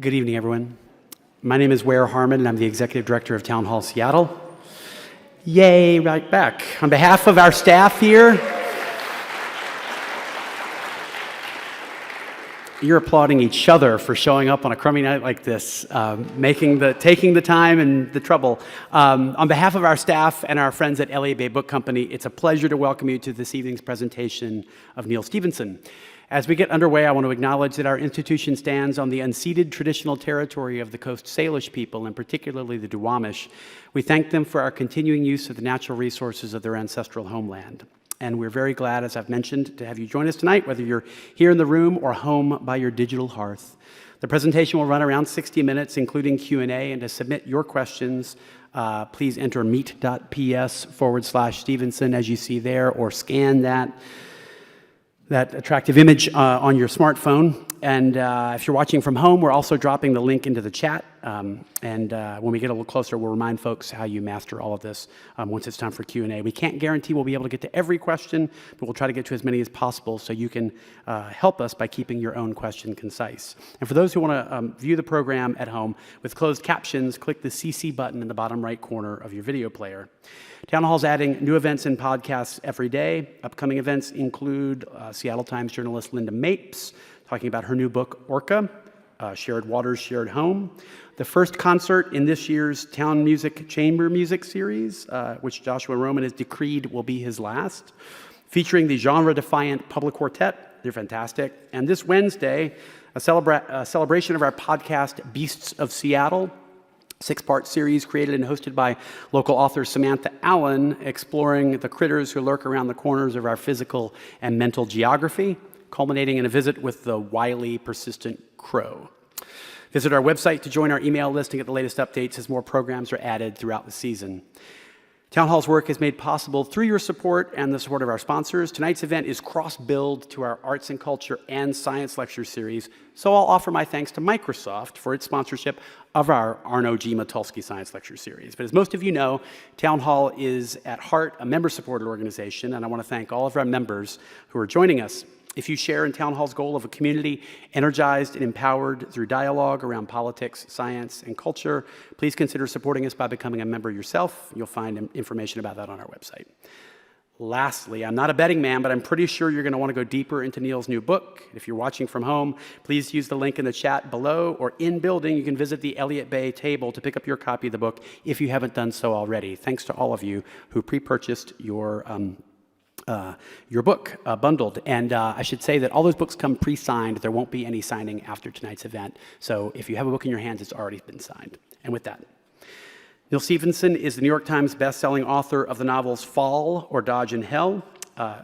Good evening, everyone. My name is Ware Harmon, and I'm the Executive Director of Town Hall Seattle. Yay, right back. On behalf of our staff here, you're applauding each other for showing up on a crummy night like this, taking the time and the trouble. On behalf of our staff and our friends at Elliott Bay Book Company, it's a pleasure to welcome you to this evening's presentation of Neal Stephenson. As we get underway, I want to acknowledge that our institution stands on the unceded traditional territory of the Coast Salish people, and particularly the Duwamish. We thank them for our continuing use of the natural resources of their ancestral homeland. And we're very glad, as I've mentioned, to have you join us tonight, whether you're here in the room or home by your digital hearth. The presentation will run around 60 minutes, including Q&A, and to submit your questions, please enter meet.ps/Stephenson as you see there, or scan that attractive image on your smartphone. And if you're watching from home, we're also dropping the link into the chat. And when we get a little closer, we'll remind folks how you master all of this once it's time for Q&A. We can't guarantee we'll be able to get to every question, but we'll try to get to as many as possible so you can help us by keeping your own question concise. And for those who want to view the program at home with closed captions, click the CC button in the bottom right corner of your video player. Town Hall's adding new events and podcasts every day. Upcoming events include Seattle Times journalist Linda Mapes talking about her new book, Orca, Shared Waters, Shared Home. The first concert in this year's Town Music Chamber Music Series, which Joshua Roman has decreed will be his last, featuring the genre-defiant Public Quartet. They're fantastic. And this Wednesday, a celebration of our podcast, Beasts of Seattle, 6-part series created and hosted by local author Samantha Allen, exploring the critters who lurk around the corners of our physical and mental geography, culminating in a visit with the wily, persistent crow. Visit our website to join our email list and get the latest updates as more programs are added throughout the season. Town Hall's work is made possible through your support and the support of our sponsors. Tonight's event is cross-billed to our Arts and Culture and Science Lecture Series, so I'll offer my thanks to Microsoft for its sponsorship of our Arno G. Matulski Science Lecture Series. But as most of you know, Town Hall is at heart a member-supported organization, and I want to thank all of our members who are joining us. If you share in Town Hall's goal of a community energized and empowered through dialogue around politics, science, and culture, please consider supporting us by becoming a member yourself. You'll find information about that on our website. Lastly, I'm not a betting man, but I'm pretty sure you're going to want to go deeper into Neal's new book. If you're watching from home, please use the link in the chat below, or in building, you can visit the Elliott Bay table to pick up your copy of the book if you haven't done so already. Thanks to all of you who pre-purchased your book bundled. And I should say that all those books come pre-signed. There won't be any signing after tonight's event. So if you have a book in your hands, it's already been signed. And with that, Neal Stephenson is the New York Times bestselling author of the novels Fall or Dodge in Hell,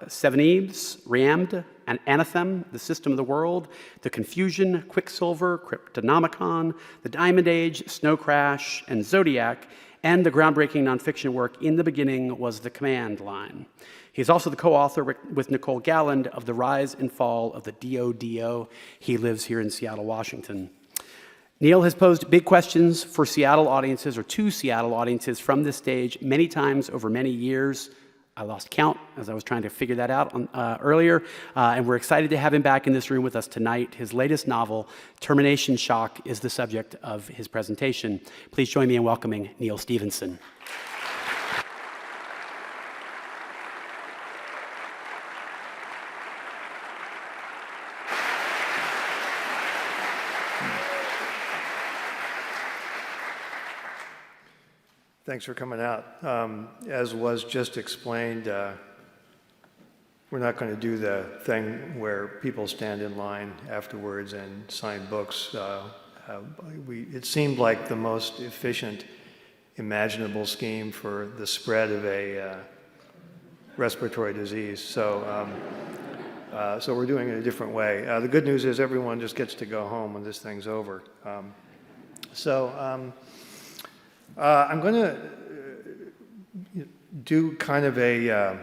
Seven Eves, Rammed, and Anathem, The System of the World, The Confusion, Quicksilver, Cryptonomicon, The Diamond Age, Snow Crash, and Zodiac, and the groundbreaking nonfiction work In the Beginning Was the Command Line. He's also the co-author with Nicole Galland of The Rise and Fall of the D.O.D.O. He lives here in Seattle, Washington. Neal has posed big questions for Seattle audiences, or to Seattle audiences, from this stage many times over many years. I lost count as I was trying to figure that out earlier, and we're excited to have him back in this room with us tonight. His latest novel, Termination Shock, is the subject of his presentation. Please join me in welcoming Neal Stephenson. Thanks for coming out. As was just explained, we're not going to do the thing where people stand in line afterwards and sign books. It seemed like the most efficient imaginable scheme for the spread of a respiratory disease. So we're doing it a different way. The good news is everyone just gets to go home when this thing's over. I'm going to do kind of a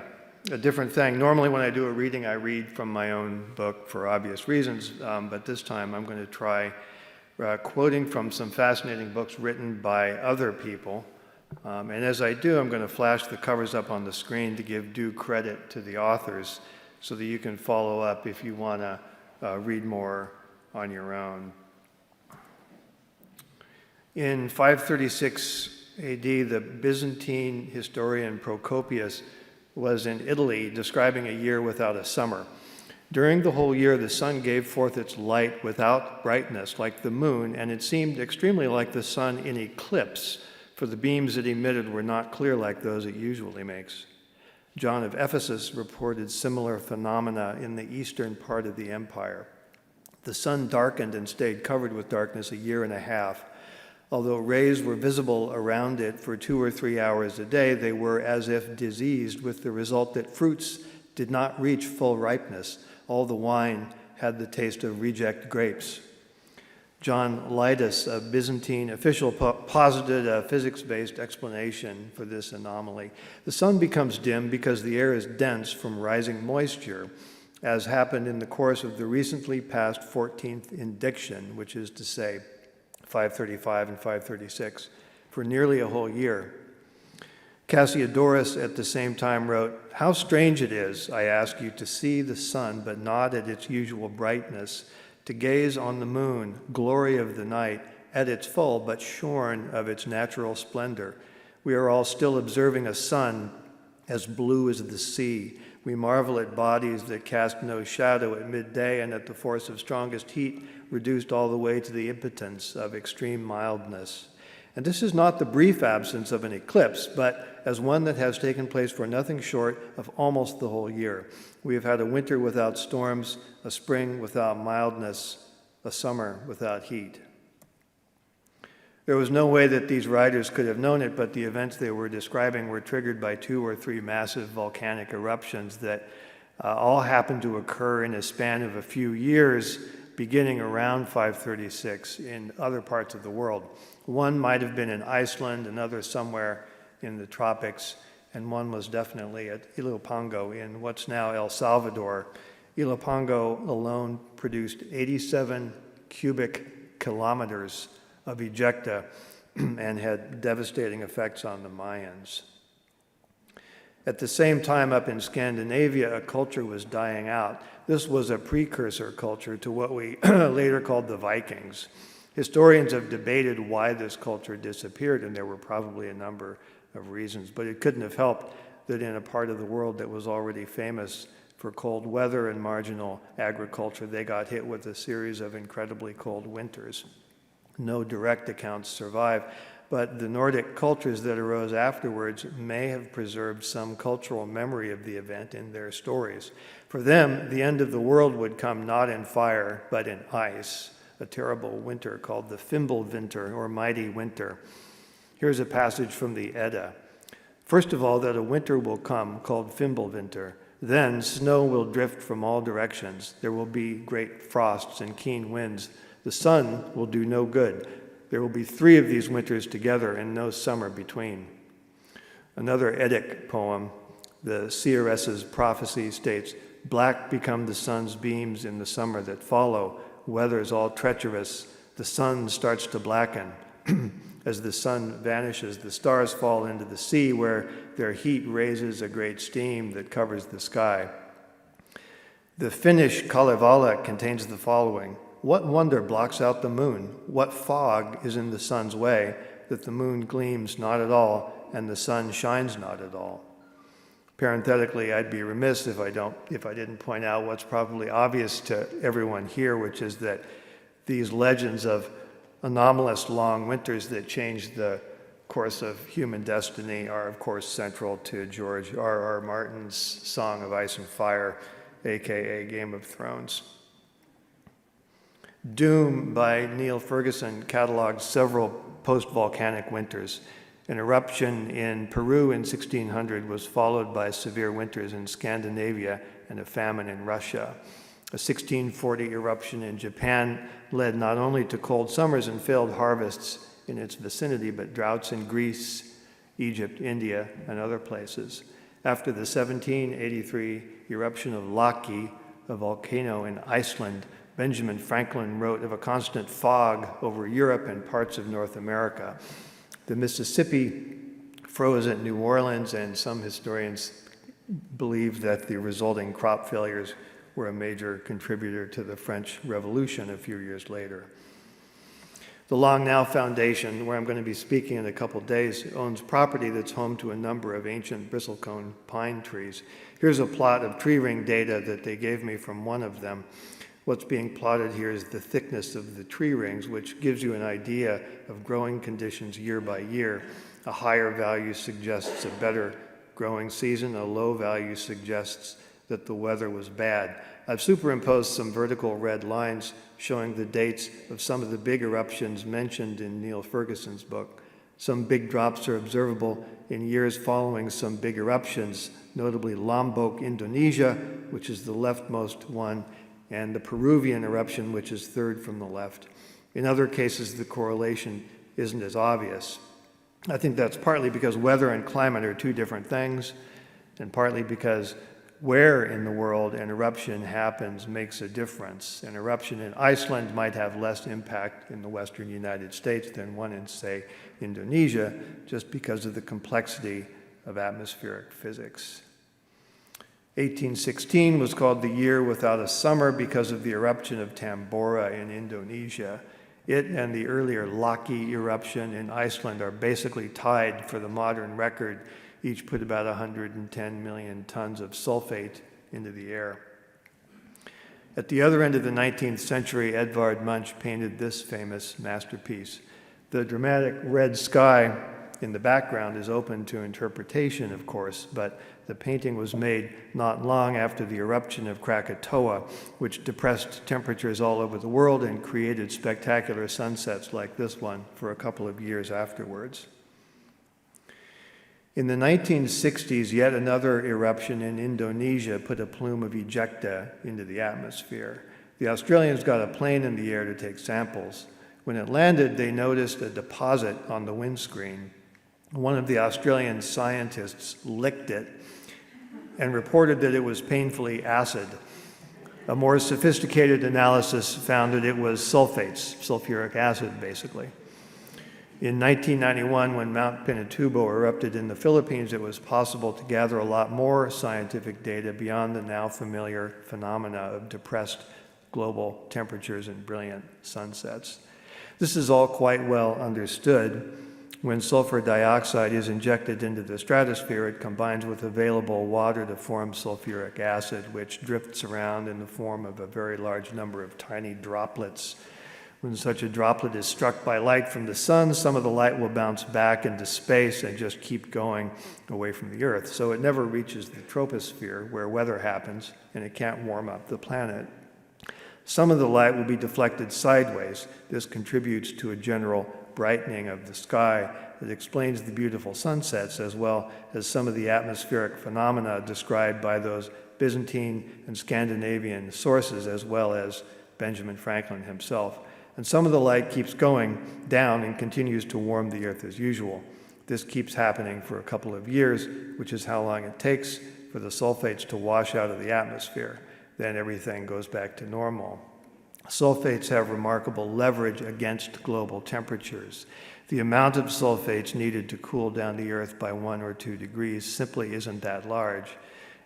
different thing. Normally when I do a reading, I read from my own book for obvious reasons, but this time I'm going to try quoting from some fascinating books written by other people. And as I do, I'm going to flash the covers up on the screen to give due credit to the authors so that you can follow up if you want to read more on your own. In 536 AD, the Byzantine historian Procopius was in Italy describing a year without a summer. During the whole year, the sun gave forth its light without brightness, like the moon, and it seemed extremely like the sun in eclipse, for the beams it emitted were not clear like those it usually makes. John of Ephesus reported similar phenomena in the eastern part of the empire. The sun darkened and stayed covered with darkness a year and a half. Although rays were visible around it for 2 or 3 hours a day, they were as if diseased, with the result that fruits did not reach full ripeness. All the wine had the taste of reject grapes. John Lydas, a Byzantine official, posited a physics-based explanation for this anomaly. The sun becomes dim because the air is dense from rising moisture, as happened in the course of the recently passed 14th indiction, which is to say 535 and 536, for nearly a whole year. Cassiodorus at the same time wrote, "How strange it is, I ask you, to see the sun, but not at its usual brightness, to gaze on the moon, glory of the night, at its full, but shorn of its natural splendor. We are all still observing a sun as blue as the sea. We marvel at bodies that cast no shadow at midday, and at the force of strongest heat reduced all the way to the impotence of extreme mildness." And this is not the brief absence of an eclipse, but as one that has taken place for nothing short of almost the whole year. We have had a winter without storms, a spring without mildness, a summer without heat. There was no way that these writers could have known it, but the events they were describing were triggered by 2 or 3 massive volcanic eruptions that all happened to occur in a span of a few years, beginning around 536 in other parts of the world. One might have been in Iceland, another somewhere in the tropics, and one was definitely at Ilopango in what's now El Salvador. Ilopango alone produced 87 cubic kilometers of ejecta and had devastating effects on the Mayans. At the same time, up in Scandinavia, a culture was dying out. This was a precursor culture to what we later called the Vikings. Historians have debated why this culture disappeared, and there were probably a number of reasons, but it couldn't have helped that in a part of the world that was already famous for cold weather and marginal agriculture, they got hit with a series of incredibly cold winters. No direct accounts survive, but the Nordic cultures that arose afterwards may have preserved some cultural memory of the event in their stories. For them, the end of the world would come not in fire, but in ice, a terrible winter called the Fimbulvinter, or mighty winter. Here's a passage from the Edda. "First of all, that a winter will come called Fimbulvinter. Then snow will drift from all directions. There will be great frosts and keen winds. The sun will do no good. There will be 3 of these winters together and no summer between." Another Eddic poem, the Seeress's prophecy, states, "Black become the sun's beams in the summer that follow. Weather's all treacherous. The sun starts to blacken. As the sun vanishes, the stars fall into the sea, where their heat raises a great steam that covers the sky." The Finnish Kalevala contains the following: "What wonder blocks out the moon? What fog is in the sun's way, that the moon gleams not at all and the sun shines not at all?" Parenthetically, I'd be remiss if I didn't point out what's probably obvious to everyone here, which is that these legends of anomalous long winters that change the course of human destiny are, of course, central to George R.R. Martin's Song of Ice and Fire, aka Game of Thrones. Doom by Neil Ferguson catalogues several post-volcanic winters. An eruption in Peru in 1600 was followed by severe winters in Scandinavia and a famine in Russia. A 1640 eruption in Japan led not only to cold summers and failed harvests in its vicinity, but droughts in Greece, Egypt, India, and other places. After the 1783 eruption of Laki, a volcano in Iceland, Benjamin Franklin wrote of a constant fog over Europe and parts of North America. The Mississippi froze at New Orleans, and some historians believe that the resulting crop failures were a major contributor to the French Revolution a few years later. The Long Now Foundation, where I'm going to be speaking in a couple days, owns property that's home to a number of ancient bristlecone pine trees. Here's a plot of tree ring data that they gave me from one of them. What's being plotted here is the thickness of the tree rings, which gives you an idea of growing conditions year by year. A higher value suggests a better growing season. A low value suggests that the weather was bad. I've superimposed some vertical red lines showing the dates of some of the big eruptions mentioned in Neil Ferguson's book. Some big drops are observable in years following some big eruptions, notably Lombok, Indonesia, which is the leftmost one, and the Peruvian eruption, which is third from the left. In other cases, the correlation isn't as obvious. I think that's partly because weather and climate are two different things, and partly because where in the world an eruption happens makes a difference. An eruption in Iceland might have less impact in the western United States than one in, say, Indonesia, just because of the complexity of atmospheric physics. 1816 was called the year without a summer because of the eruption of Tambora in Indonesia. It and the earlier Laki eruption in Iceland are basically tied for the modern record. Each put about 110 million tons of sulfate into the air. At the other end of the 19th century, Edvard Munch painted this famous masterpiece. The dramatic red sky in the background is open to interpretation, of course, but the painting was made not long after the eruption of Krakatoa, which depressed temperatures all over the world and created spectacular sunsets like this one for a couple of years afterwards. In the 1960s, yet another eruption in Indonesia put a plume of ejecta into the atmosphere. The Australians got a plane in the air to take samples. When it landed, they noticed a deposit on the windscreen. One of the Australian scientists licked it and reported that it was painfully acid. A more sophisticated analysis found that it was sulfates, sulfuric acid, basically. In 1991, when Mount Pinatubo erupted in the Philippines, it was possible to gather a lot more scientific data beyond the now familiar phenomena of depressed global temperatures and brilliant sunsets. This is all quite well understood. When sulfur dioxide is injected into the stratosphere, it combines with available water to form sulfuric acid, which drifts around in the form of a very large number of tiny droplets. When such a droplet is struck by light from the sun, some of the light will bounce back into space and just keep going away from the Earth. So it never reaches the troposphere where weather happens, and it can't warm up the planet. Some of the light will be deflected sideways. This contributes to a general brightening of the sky that explains the beautiful sunsets, as well as some of the atmospheric phenomena described by those Byzantine and Scandinavian sources, as well as Benjamin Franklin himself. And some of the light keeps going down and continues to warm the Earth as usual. This keeps happening for a couple of years, which is how long it takes for the sulfates to wash out of the atmosphere. Then everything goes back to normal. Sulfates have remarkable leverage against global temperatures. The amount of sulfates needed to cool down the Earth by 1 or 2 degrees simply isn't that large.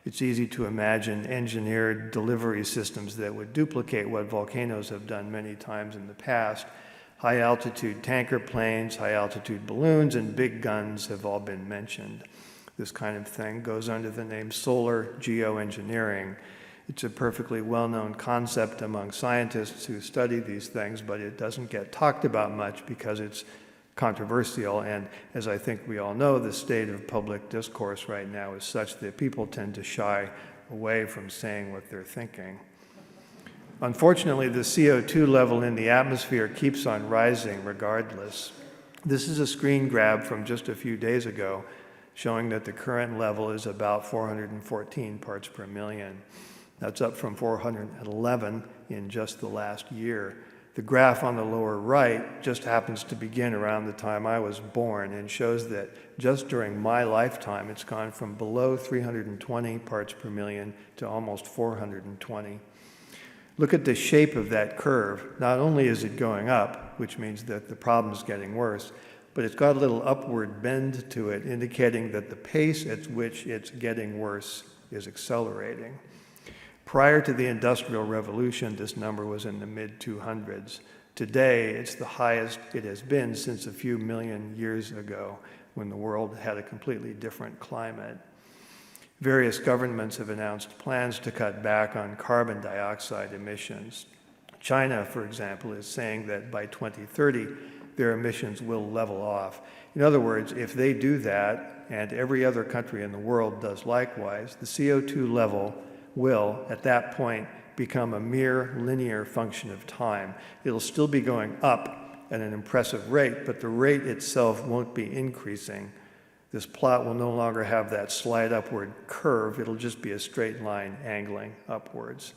It's easy to imagine engineered delivery systems that would duplicate what volcanoes have done many times in the past. High-altitude tanker planes, high-altitude balloons, and big guns have all been mentioned. This kind of thing goes under the name solar geoengineering. It's a perfectly well-known concept among scientists who study these things, but it doesn't get talked about much because it's controversial, and as I think we all know, the state of public discourse right now is such that people tend to shy away from saying what they're thinking. Unfortunately, the CO2 level in the atmosphere keeps on rising regardless. This is a screen grab from just a few days ago showing that the current level is about 414 parts per million. That's up from 411 in just the last year. The graph on the lower right just happens to begin around the time I was born and shows that just during my lifetime, it's gone from below 320 parts per million to almost 420. Look at the shape of that curve. Not only is it going up, which means that the problem's getting worse, but it's got a little upward bend to it, indicating that the pace at which it's getting worse is accelerating. Prior to the Industrial Revolution, this number was in the mid-200s. Today, it's the highest it has been since a few million years ago, when the world had a completely different climate. Various governments have announced plans to cut back on carbon dioxide emissions. China, for example, is saying that by 2030, their emissions will level off. In other words, if they do that, and every other country in the world does likewise, the CO2 level will, at that point, become a mere linear function of time. It'll still be going up at an impressive rate, but the rate itself won't be increasing. This plot will no longer have that slide upward curve. It'll just be a straight line angling upwards.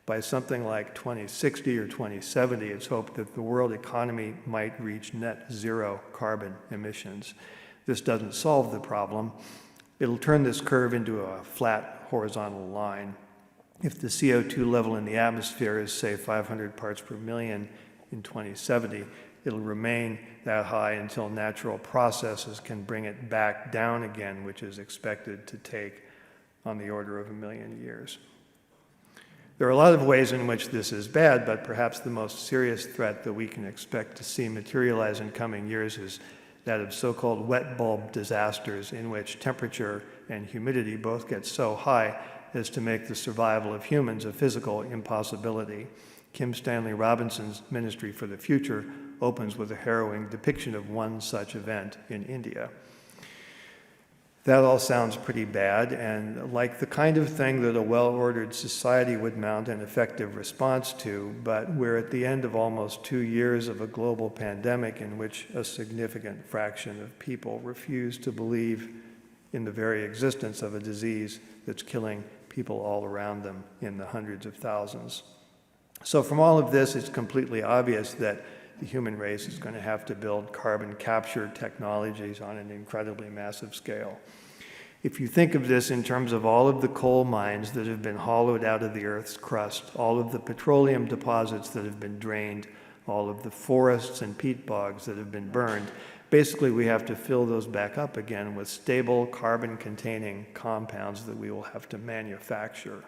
By something like 2060 or 2070, it's hoped that the world economy might reach net zero carbon emissions. This doesn't solve the problem. It'll turn this curve into a flat horizontal line. If the CO2 level in the atmosphere is, say, 500 parts per million in 2070, it'll remain that high until natural processes can bring it back down again, which is expected to take on the order of 1 million years. There are a lot of ways in which this is bad, but perhaps the most serious threat that we can expect to see materialize in coming years is that of so-called wet bulb disasters, in which temperature and humidity both get so high as to make the survival of humans a physical impossibility. Kim Stanley Robinson's Ministry for the Future opens with a harrowing depiction of one such event in India. That all sounds pretty bad, and like the kind of thing that a well-ordered society would mount an effective response to, but we're at the end of almost 2 years of a global pandemic in which a significant fraction of people refuse to believe in the very existence of a disease that's killing people all around them in the hundreds of thousands. So from all of this, it's completely obvious that the human race is going to have to build carbon capture technologies on an incredibly massive scale. If you think of this in terms of all of the coal mines that have been hollowed out of the Earth's crust, all of the petroleum deposits that have been drained, all of the forests and peat bogs that have been burned, basically we have to fill those back up again with stable carbon-containing compounds that we will have to manufacture.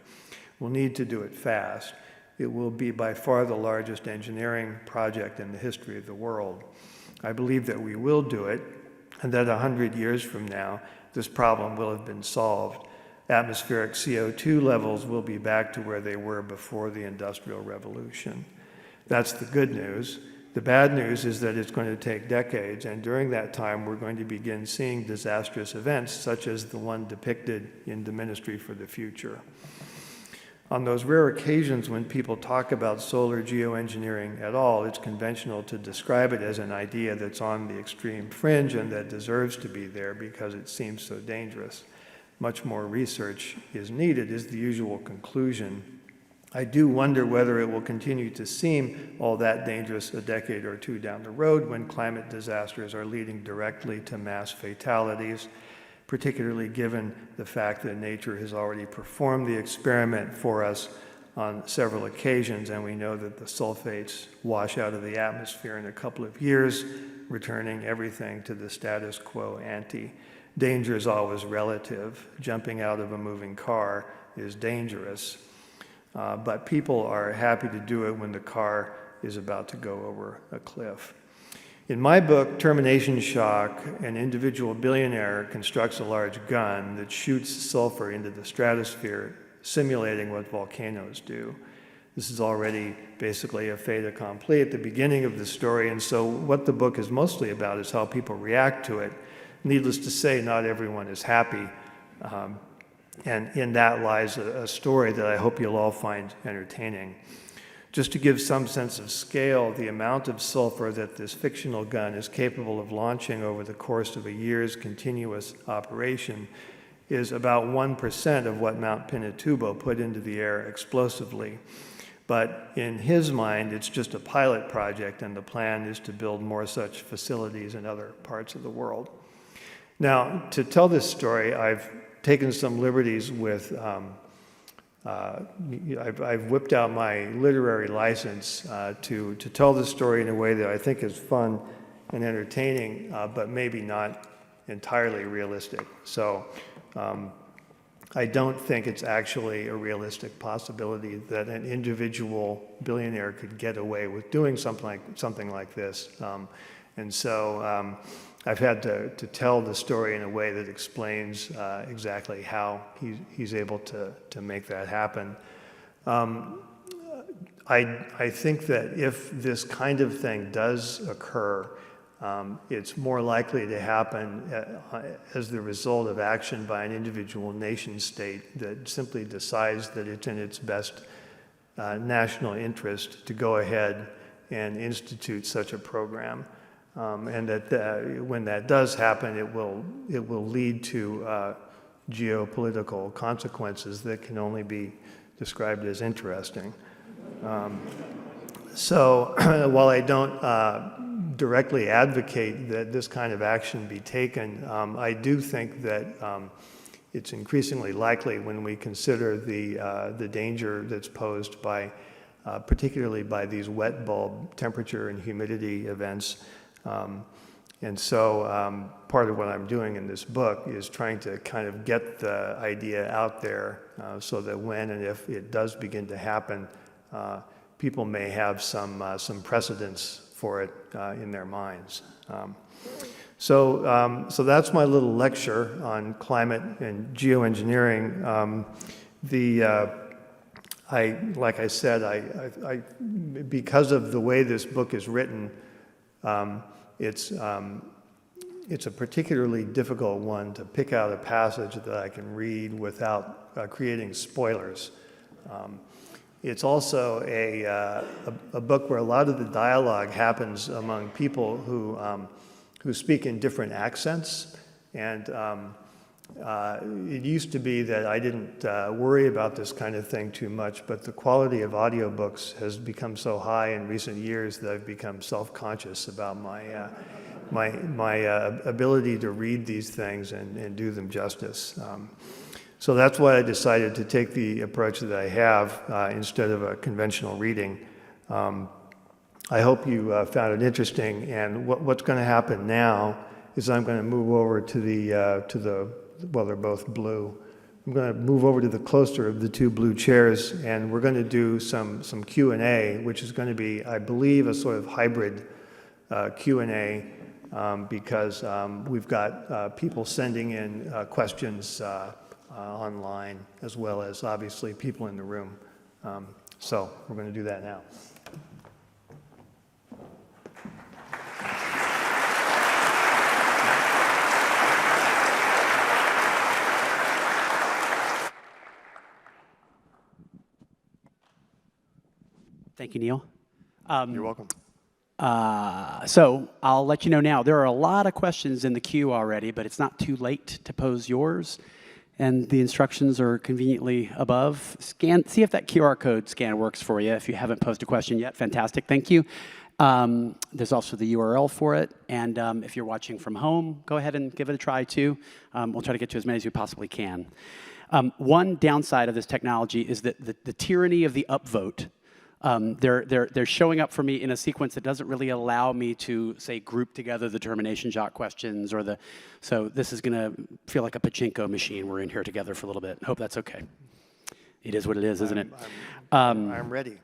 We'll need to do it fast. It will be by far the largest engineering project in the history of the world. I believe that we will do it, and that 100 years from now, this problem will have been solved. Atmospheric CO2 levels will be back to where they were before the Industrial Revolution. That's the good news. The bad news is that it's going to take decades, and during that time, we're going to begin seeing disastrous events, such as the one depicted in the Ministry for the Future. On those rare occasions when people talk about solar geoengineering at all, it's conventional to describe it as an idea that's on the extreme fringe and that deserves to be there because it seems so dangerous. Much more research is needed, is the usual conclusion. I do wonder whether it will continue to seem all that dangerous a decade or two down the road when climate disasters are leading directly to mass fatalities, particularly given the fact that nature has already performed the experiment for us on several occasions, and we know that the sulfates wash out of the atmosphere in a couple of years, returning everything to the status quo ante. Danger is always relative. Jumping out of a moving car is dangerous. But people are happy to do it when the car is about to go over a cliff. In my book, Termination Shock, an individual billionaire constructs a large gun that shoots sulfur into the stratosphere, simulating what volcanoes do. This is already basically a fait accompli at the beginning of the story, and so what the book is mostly about is how people react to it. Needless to say, not everyone is happy. And in that lies a story that I hope you'll all find entertaining. Just to give some sense of scale, the amount of sulfur that this fictional gun is capable of launching over the course of a year's continuous operation is about 1% of what Mount Pinatubo put into the air explosively. But in his mind, it's just a pilot project, and the plan is to build more such facilities in other parts of the world. Now, to tell this story, I've taken some liberties with, I've whipped out my literary license to tell the story in a way that I think is fun and entertaining, but maybe not entirely realistic. So I don't think it's actually a realistic possibility that an individual billionaire could get away with doing something like this. And so I've had to tell the story in a way that explains exactly how he's able to make that happen. I think that if this kind of thing does occur, it's more likely to happen as the result of action by an individual nation state that simply decides that it's in its best national interest to go ahead and institute such a program. And that when that does happen, it will lead to geopolitical consequences that can only be described as interesting. So while I don't directly advocate that this kind of action be taken, I do think that it's increasingly likely when we consider the danger that's posed by, particularly by these wet bulb temperature and humidity events. And so part of what I'm doing in this book is trying to kind of get the idea out there so that when and if it does begin to happen, people may have some precedence for it in their minds. So that's my little lecture on climate and geoengineering. Like I said, because of the way this book is written, it's a particularly difficult one to pick out a passage that I can read without creating spoilers. It's also a book where a lot of the dialogue happens among people who speak in different accents, and it used to be that I didn't worry about this kind of thing too much, but the quality of audiobooks has become so high in recent years that I've become self-conscious about my ability to read these things and do them justice. So that's why I decided to take the approach that I have instead of a conventional reading. I hope you found it interesting, and what's going to happen now is I'm going to move over to the well, they're both blue. I'm going to move over to the closer of the two blue chairs, and we're going to do some Q&A, which is going to be, I believe, a sort of hybrid Q&A because we've got people sending in questions online, as well as obviously people in the room. So we're going to do that now. Thank you, Neal. You're welcome. So I'll let you know now, there are a lot of questions in the queue already, but it's not too late to pose yours. And the instructions are conveniently above. See if that QR code scan works for you. If you haven't posed a question yet, fantastic, thank you. There's also the URL for it. And if you're watching from home, go ahead and give it a try too. We'll try to get to as many as we possibly can. One downside of this technology is that the tyranny of the upvote. They're showing up for me in a sequence that doesn't really allow me to, say, group together the termination shock questions or so this is going to feel like a pachinko machine. We're in here together for a little bit. Hope that's okay. It is what it is, isn't it? I'm ready.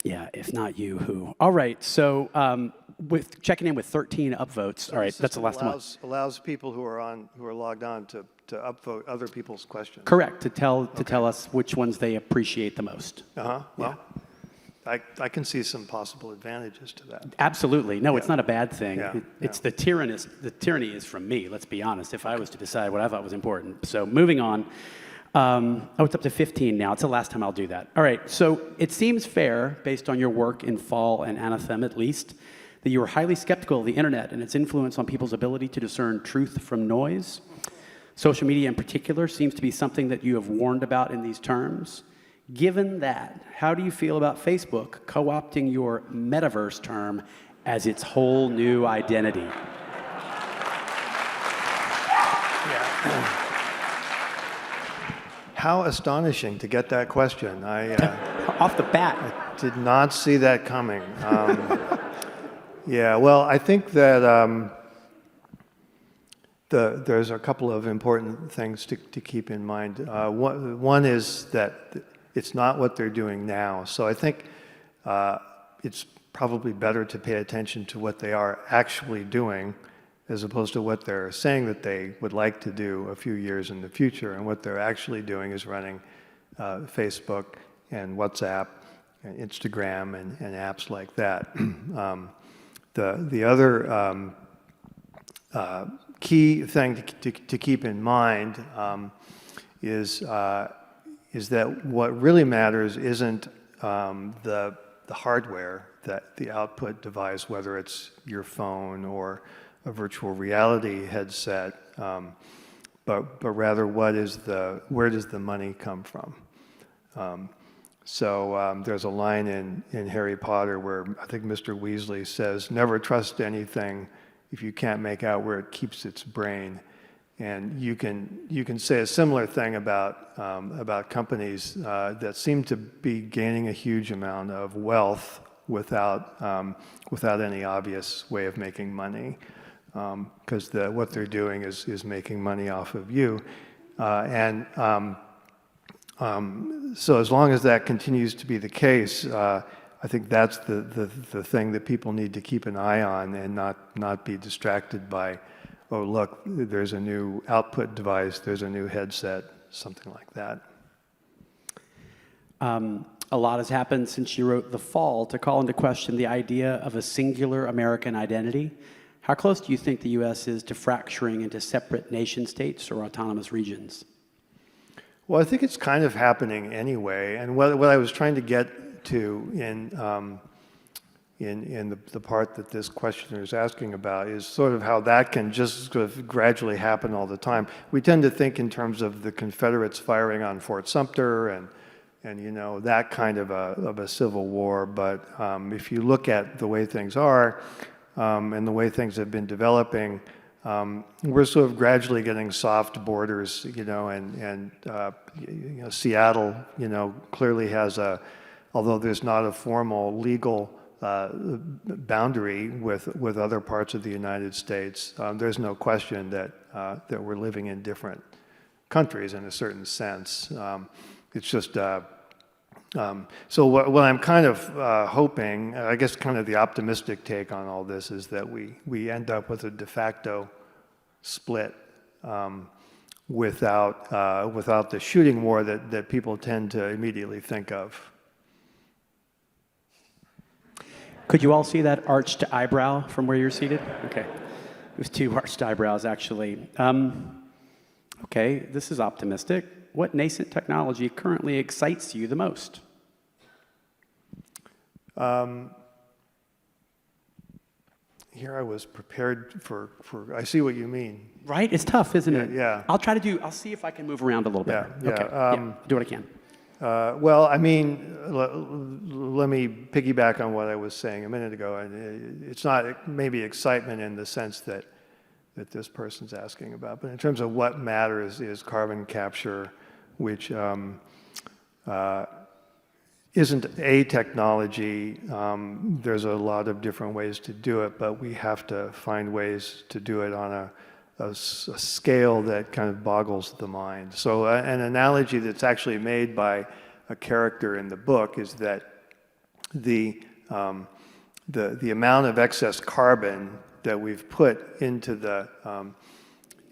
Yeah, if not you, who? All right, so with checking in with 13 upvotes. All right, that's the last one. Allows people who are logged on to upvote other people's questions. Correct, to tell us which ones they appreciate the most. Well. Yeah. I can see some possible advantages to that. Absolutely. No, it's not a bad thing. Yeah, it's the tyranny is from me, let's be honest, if I was to decide what I thought was important. So moving on. It's up to 15 now. It's the last time I'll do that. All right, so it seems fair, based on your work in Fall and Anathema at least, that you were highly skeptical of the internet and its influence on people's ability to discern truth from noise. Social media in particular seems to be something that you have warned about in these terms. Given that, how do you feel about Facebook co-opting your Metaverse term as its whole new identity? How astonishing to get that question. Off the bat. I did not see that coming. Yeah, well, I think that There's a couple of important things to keep in mind. One is that it's not what they're doing now. So I think it's probably better to pay attention to what they are actually doing as opposed to what they're saying that they would like to do a few years in the future. And what they're actually doing is running Facebook and WhatsApp and Instagram and apps like that. The other key thing to keep in mind is that what really matters isn't the hardware, that the output device, whether it's your phone or a virtual reality headset, but rather where does the money come from? So there's a line in Harry Potter where I think Mr. Weasley says, "Never trust anything if you can't make out where it keeps its brain." And you can say a similar thing about companies that seem to be gaining a huge amount of wealth without any obvious way of making money, because what they're doing is making money off of you, so as long as that continues to be the case, I think that's the thing that people need to keep an eye on and not be distracted by, oh, look, there's a new output device, there's a new headset, something like that. A lot has happened since you wrote The Fall to call into question the idea of a singular American identity. How close do you think the U.S. is to fracturing into separate nation states or autonomous regions? Well, I think it's kind of happening anyway. And what I was trying to get to in the part that this questioner is asking about is sort of how that can just sort of gradually happen all the time. We tend to think in terms of the Confederates firing on Fort Sumter and that kind of a civil war. But if you look at the way things are and the way things have been developing, we're sort of gradually getting soft borders, and Seattle, clearly has although there's not a formal legal boundary with other parts of the United States, there's no question that we're living in different countries in a certain sense. It's just, so what I'm kind of hoping, I guess kind of the optimistic take on all this is that we end up with a de facto split without the shooting war that people tend to immediately think of. Could you all see that arched eyebrow from where you're seated? Okay. It was two arched eyebrows, actually. Okay, this is optimistic. What nascent technology currently excites you the most? Here I was prepared for I see what you mean. Right? It's tough, isn't it? Yeah. I'll see if I can move around a little bit. Yeah. Okay. Do what I can. Well, I mean, let me piggyback on what I was saying a minute ago. And it's not maybe excitement in the sense that this person's asking about, but in terms of what matters is carbon capture, which isn't a technology. There's a lot of different ways to do it, but we have to find ways to do it on a scale that kind of boggles the mind. So an analogy that's actually made by a character in the book is that the amount of excess carbon that we've put into the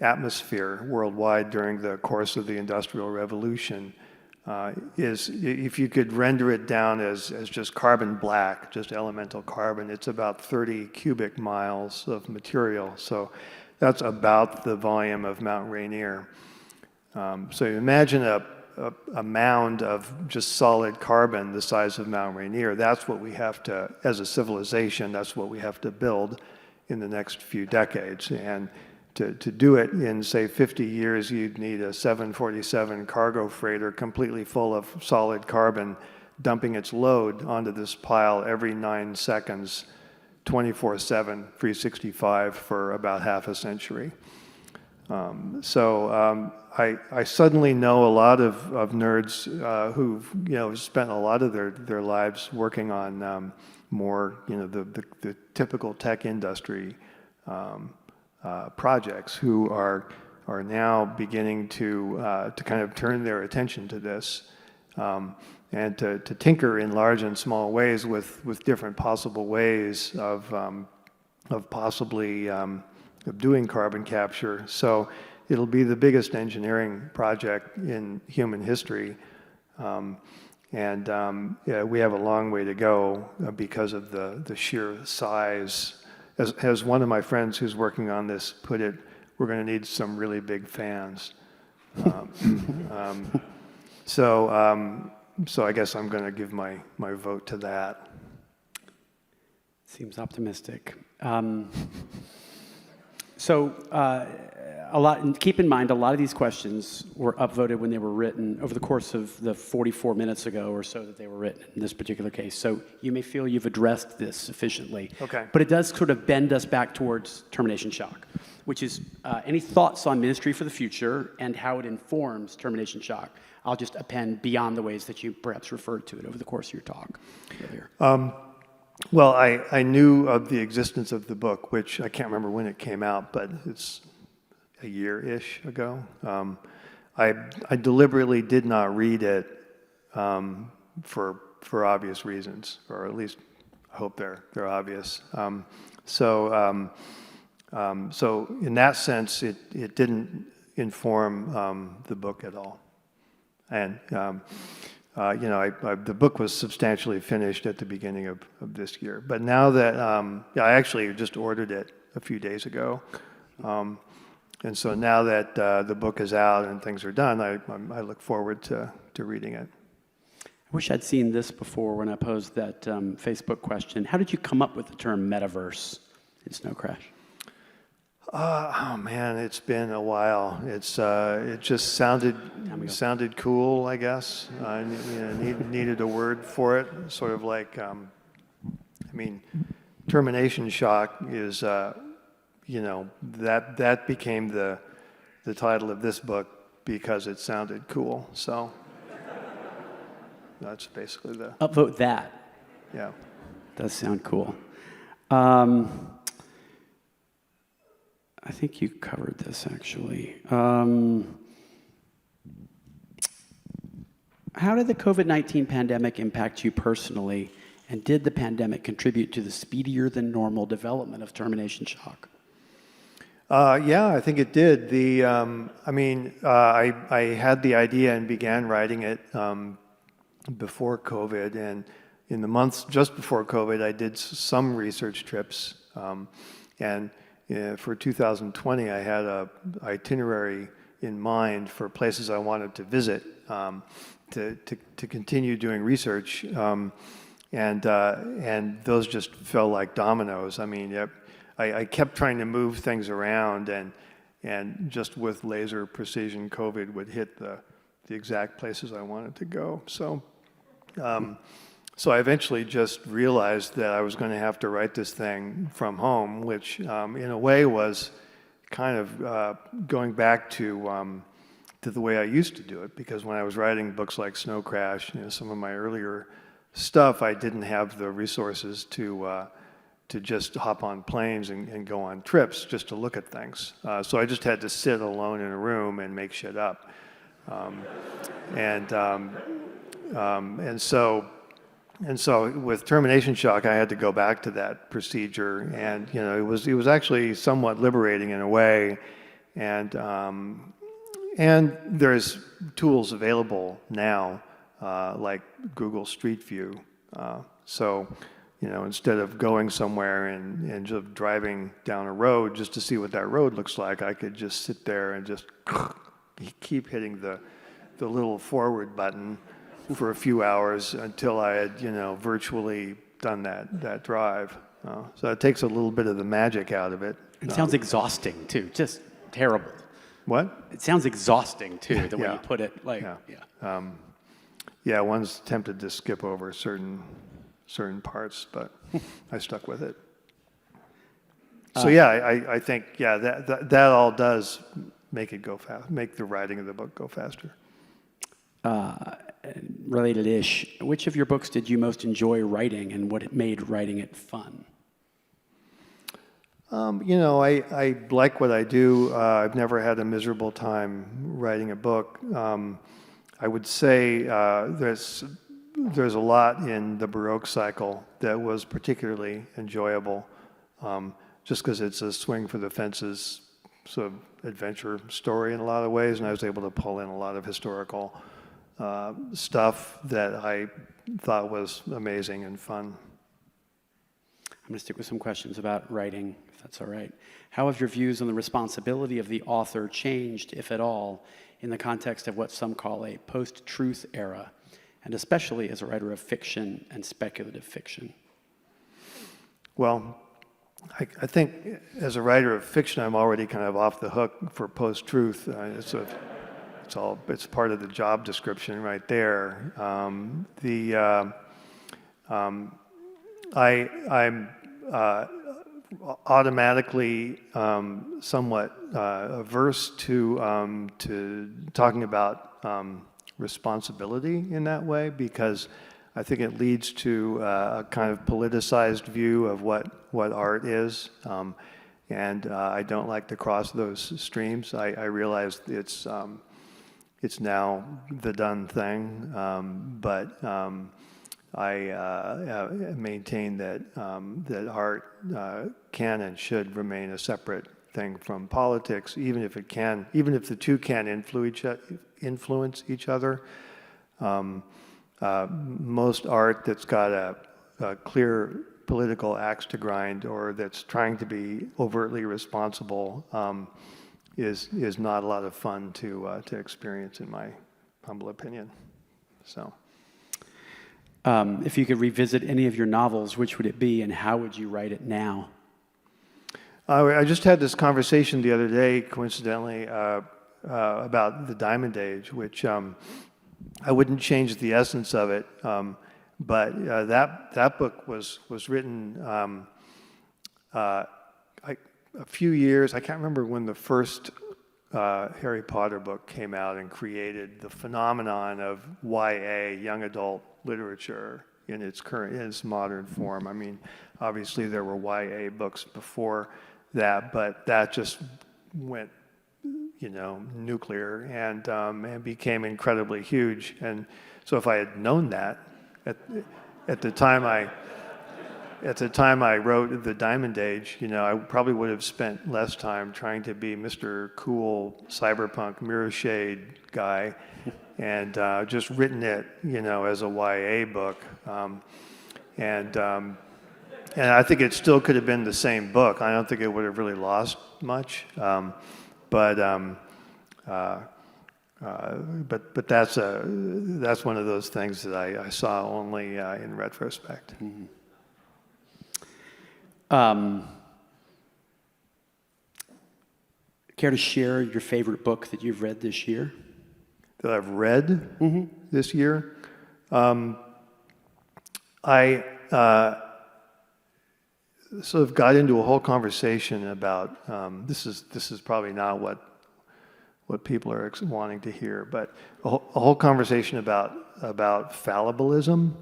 atmosphere worldwide during the course of the Industrial Revolution is, if you could render it down as just carbon black, just elemental carbon, it's about 30 cubic miles of material. So that's about the volume of Mount Rainier. So you imagine a mound of just solid carbon the size of Mount Rainier. That's what we have to, as a civilization, that's what we have to build in the next few decades. And to do it in, say, 50 years, you'd need a 747 cargo freighter completely full of solid carbon, dumping its load onto this pile every 9 seconds, 24/7, 365 for about half a century. I suddenly know a lot of nerds who've spent a lot of their lives working on more the typical tech industry projects who are now beginning to kind of turn their attention to this and to tinker in large and small ways with different possible ways of possibly of doing carbon capture. So it'll be the biggest engineering project in human history. Yeah, we have a long way to go because of the sheer size. As one of my friends who's working on this put it, we're going to need some really big fans. So I guess I'm going to give my vote to that. Seems optimistic. Keep in mind, a lot of these questions were upvoted when they were written over the course of the 44 minutes ago or so that they were written in this particular case. So you may feel you've addressed this sufficiently. Okay. But it does sort of bend us back towards termination shock, which is any thoughts on ministry for the future and how it informs termination shock. I'll just append beyond the ways that you perhaps referred to it over the course of your talk earlier. Well, I knew of the existence of the book, which I can't remember when it came out, but it's a year-ish ago. I deliberately did not read it for obvious reasons, or at least I hope they're obvious. So in that sense, it didn't inform the book at all. And the book was substantially finished at the beginning of this year. But now that I actually just ordered it a few days ago. And so now that the book is out and things are done, I look forward to reading it. I wish I'd seen this before when I posed that Facebook question. How did you come up with the term Metaverse in Snow Crash? Oh man, it's been a while. It just sounded cool, I guess. I needed a word for it. Sort of like, termination shock is. That became the title of this book because it sounded cool. So that's basically the... Upvote that. Yeah. Does sound cool. I think you covered this, actually. How did the COVID-19 pandemic impact you personally, and did the pandemic contribute to the speedier than normal development of termination shock? Yeah, I think it did. I had the idea and began writing it before COVID, and in the months just before COVID, I did some research trips, and for 2020, I had an itinerary in mind for places I wanted to visit to continue doing research, and those just fell like dominoes. I kept trying to move things around, and just with laser precision, COVID would hit the exact places I wanted to go. So I eventually just realized that I was going to have to write this thing from home, which in a way was kind of going back to the way I used to do it, because when I was writing books like Snow Crash, some of my earlier stuff, I didn't have the resources to just hop on planes and go on trips just to look at things. So I just had to sit alone in a room and make shit up. And so with termination shock, I had to go back to that procedure, and it was actually somewhat liberating in a way, and there's tools available now like Google Street View. So instead of going somewhere and just driving down a road just to see what that road looks like, I could just sit there and just keep hitting the little forward button for a few hours until I had, virtually done that drive. So it takes a little bit of the magic out of it. It sounds exhausting too, just terrible. What? It sounds exhausting too, the way you put it. Yeah, one's tempted to skip over certain parts, but I stuck with it. So I think that all does make it go fast, make the writing of the book go faster. Related-ish, which of your books did you most enjoy writing, and what made writing it fun? I like what I do. I've never had a miserable time writing a book. I would say there's a lot in the Baroque cycle that was particularly enjoyable, just because it's a swing for the fences sort of adventure story in a lot of ways, and I was able to pull in a lot of historical stuff that I thought was amazing and fun. I'm going to stick with some questions about writing, if that's all right. How have your views on the responsibility of the author changed, if at all, in the context of what some call a post-truth era, and especially as a writer of fiction and speculative fiction? Well, I think as a writer of fiction, I'm already kind of off the hook for post-truth. It's part of the job description right there. I'm automatically somewhat averse to talking about responsibility in that way, because I think it leads to a kind of politicized view of what art is, and I don't like to cross those streams. I realize it's now the done thing, but I maintain that art can and should remain a separate thing from politics, even if the two can influence each other. Most art that's got a clear political axe to grind, or that's trying to be overtly responsible, is not a lot of fun to experience, in my humble opinion. So. If you could revisit any of your novels, which would it be, and how would you write it now? I just had this conversation the other day, coincidentally, about the Diamond Age, which I wouldn't change the essence of it, but that book was written a few years. I can't remember when the first Harry Potter book came out and created the phenomenon of YA, young adult literature, in its modern form. I mean, obviously there were YA books before that, but that just went, nuclear and became incredibly huge. And so if I had known that at the time I wrote The Diamond Age, I probably would have spent less time trying to be Mr. Cool cyberpunk mirror shade guy, and just written it, as a YA book. And I think it still could have been the same book. I don't think it would have really lost much. But that's one of those things that I saw only in retrospect. Mm-hmm. Care to share your favorite book that you've read this year? That I've read this year? I sort of got into a whole conversation about this is probably not what people are wanting to hear, but a whole conversation about fallibilism,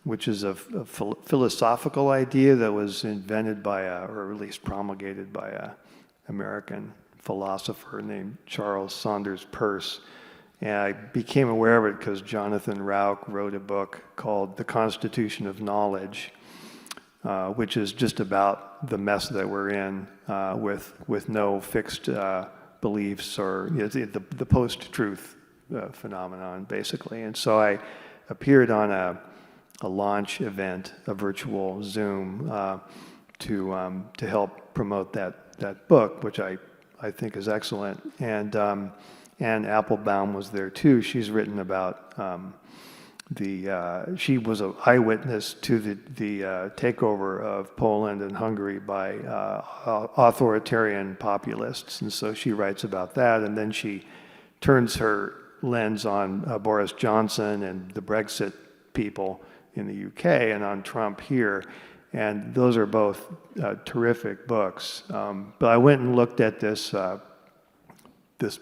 which is a philosophical idea that was invented by or at least promulgated by an American philosopher named Charles Saunders Peirce. And I became aware of it because Jonathan Rauch wrote a book called The Constitution of Knowledge, which is just about the mess that we're in with no fixed beliefs, or the post-truth phenomenon, basically. And so I appeared on a launch event, a virtual Zoom, to help promote that book, which I think is excellent. And Applebaum was there too. She's written about she was an eyewitness to the takeover of Poland and Hungary by authoritarian populists, and so she writes about that. And then she turns her lens on Boris Johnson and the Brexit people in the UK and on Trump here. And those are both terrific books. But I went and looked at this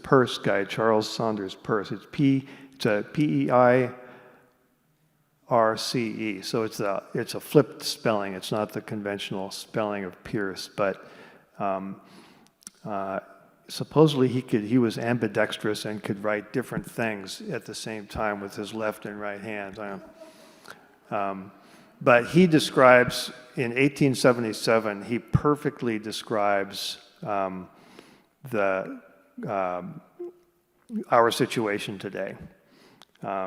Peirce guy, Charles Saunders Peirce. It's a P-E-I-R-C-E. So it's a flipped spelling. It's not the conventional spelling of Pierce, but supposedly he was ambidextrous and could write different things at the same time with his left and right hands. But he describes, in 1877, he perfectly describes our situation today.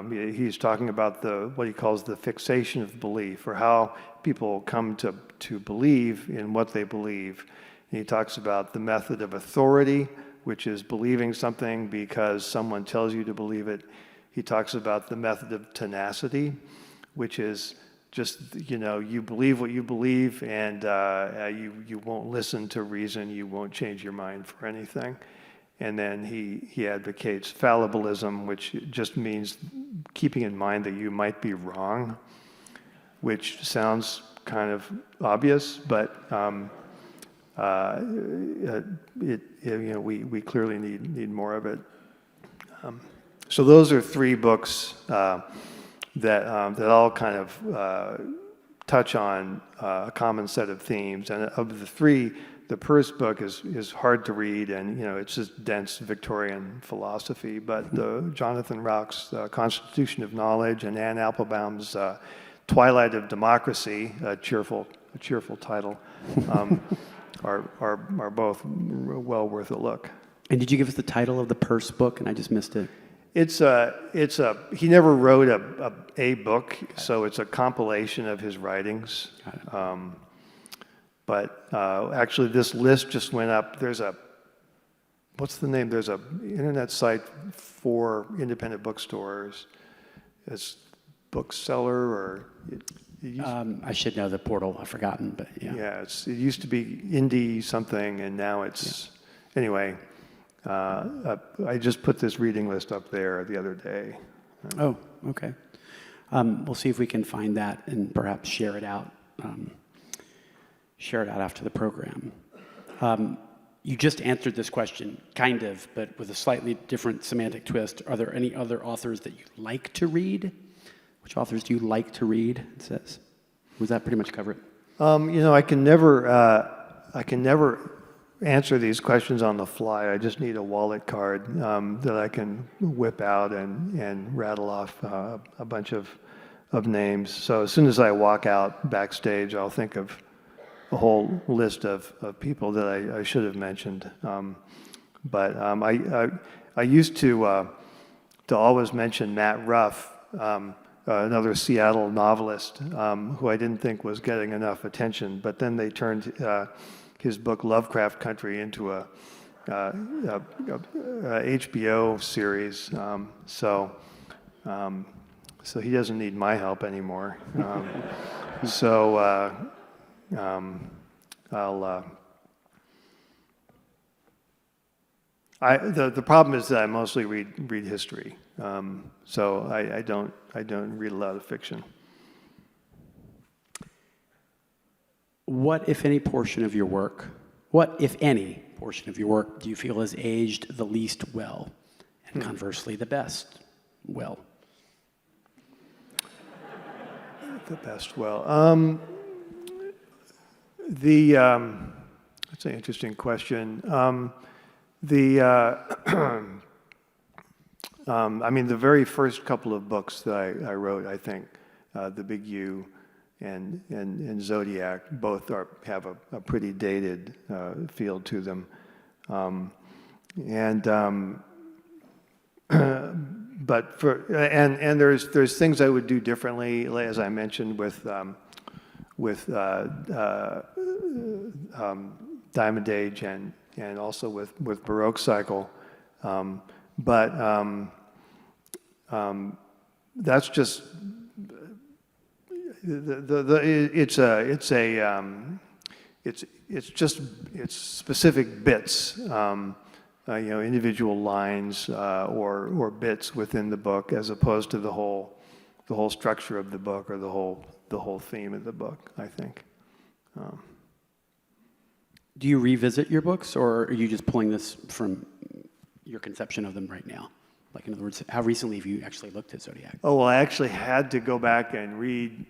He's talking about what he calls the fixation of belief, or how people come to believe in what they believe. And he talks about the method of authority, which is believing something because someone tells you to believe it. He talks about the method of tenacity, which is just, you believe what you believe, and you won't listen to reason, you won't change your mind for anything. And then he advocates fallibilism, which just means keeping in mind that you might be wrong, which sounds kind of obvious, but we clearly need more of it. So those are 3 books that all kind of touch on a common set of themes. And of the 3, the first book is hard to read, and it's just dense Victorian philosophy. But Jonathan Rauch's Constitution of Knowledge and Anne Applebaum's Twilight of Democracy, a cheerful title, are both well worth a look. And did you give us the title of the first book? And I just missed it. He never wrote a book, so it's a compilation of his writings. But actually, this list just went up. What's the name? There's a internet site for independent bookstores. It's Bookseller, or I should know the portal. I've forgotten, but yeah. Yeah, it used to be Indie something, and now it's anyway. I just put this reading list up there the other day. Oh, okay. We'll see if we can find that and perhaps share it out. Share it out after the program. You just answered this question, kind of, but with a slightly different semantic twist. Are there any other authors that you like to read? Which authors do you like to read? It says. Was that pretty much cover it? I can never answer these questions on the fly. I just need a wallet card that I can whip out and rattle off a bunch of names. So as soon as I walk out backstage, I'll think of a whole list of people that I should have mentioned. But I used to always mention Matt Ruff, another Seattle novelist who I didn't think was getting enough attention. But then they turned his book Lovecraft Country into a HBO series. So he doesn't need my help anymore. The problem is that I mostly read history, so I don't read a lot of fiction. What, if any, portion of your work do you feel has aged the least well, and conversely the best well? The best well. That's an interesting question. The very first couple of books that I wrote, I think, The Big U and Zodiac, both have a pretty dated feel to them. But there's things I would do differently, as I mentioned with Diamond Age and also with Baroque Cycle, that's just it's specific bits, individual lines or bits within the book, as opposed to the whole structure of the book or the whole theme of the book, I think. Do you revisit your books, or are you just pulling this from your conception of them right now? Like, in other words, how recently have you actually looked at Zodiac? Oh, well, I actually had to go back and read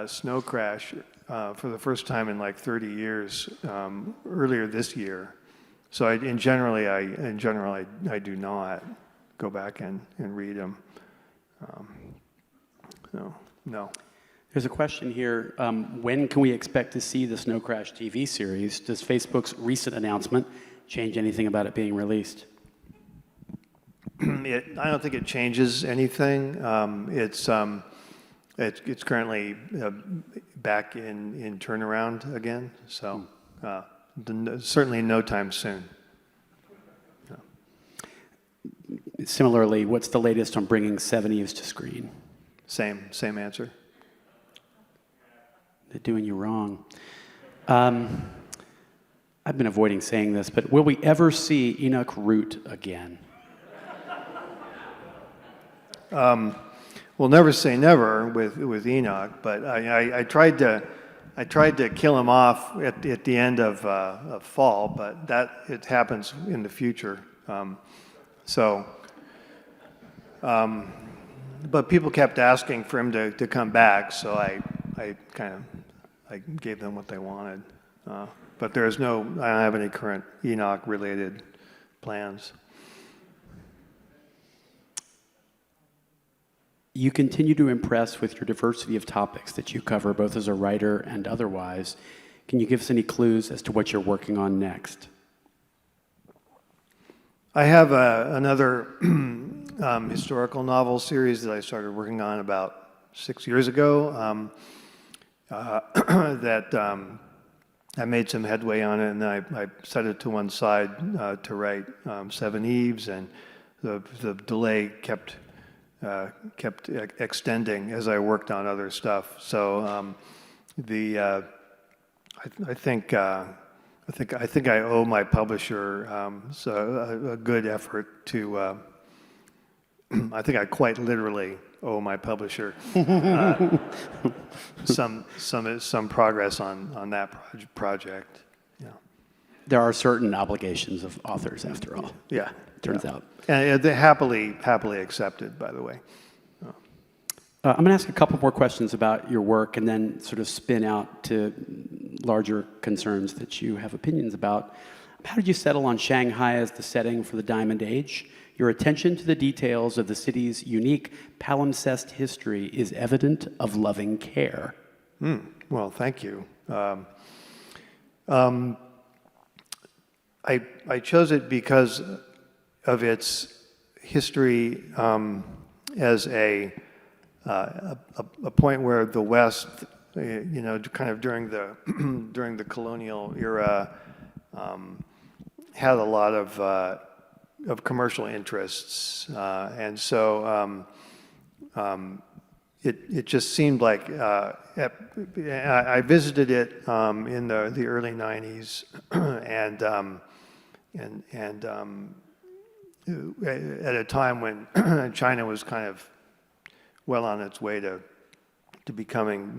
Snow Crash for the first time in like 30 years earlier this year. So in general, I do not go back and read them. No. There's a question here. When can we expect to see the Snow Crash TV series? Does Facebook's recent announcement change anything about it being released? I don't think it changes anything. It's currently back in turnaround again, so certainly no time soon. Similarly, what's the latest on bringing 7 Eves to screen? Same answer. They're doing you wrong. I've been avoiding saying this, but will we ever see Enoch Root again? We'll never say never with Enoch, but I tried to kill him off at the end of fall, but it happens in the future. But people kept asking for him to come back, so I gave them what they wanted. But I don't have any current Enoch-related plans. You continue to impress with your diversity of topics that you cover, both as a writer and otherwise. Can you give us any clues as to what you're working on next? I have another historical novel series that I started working on about 6 years ago that I made some headway on it, and then I set it to one side to write 7 Eves, and the delay kept extending as I worked on other stuff. So I think I owe my publisher a good effort to. I think I quite literally owe my publisher some progress on that project. Yeah. There are certain obligations of authors, after all. Yeah. Turns out. And they're happily accepted, by the way. I'm going to ask a couple more questions about your work and then sort of spin out to larger concerns that you have opinions about. How did you settle on Shanghai as the setting for the Diamond Age? Your attention to the details of the city's unique palimpsest history is evident of loving care. Well, thank you. I chose it because of its history as a point where the West, kind of during the colonial era, had a lot of commercial interests, and so it just seemed like I visited it in the early '90s, and at a time when China was kind of well on its way to becoming,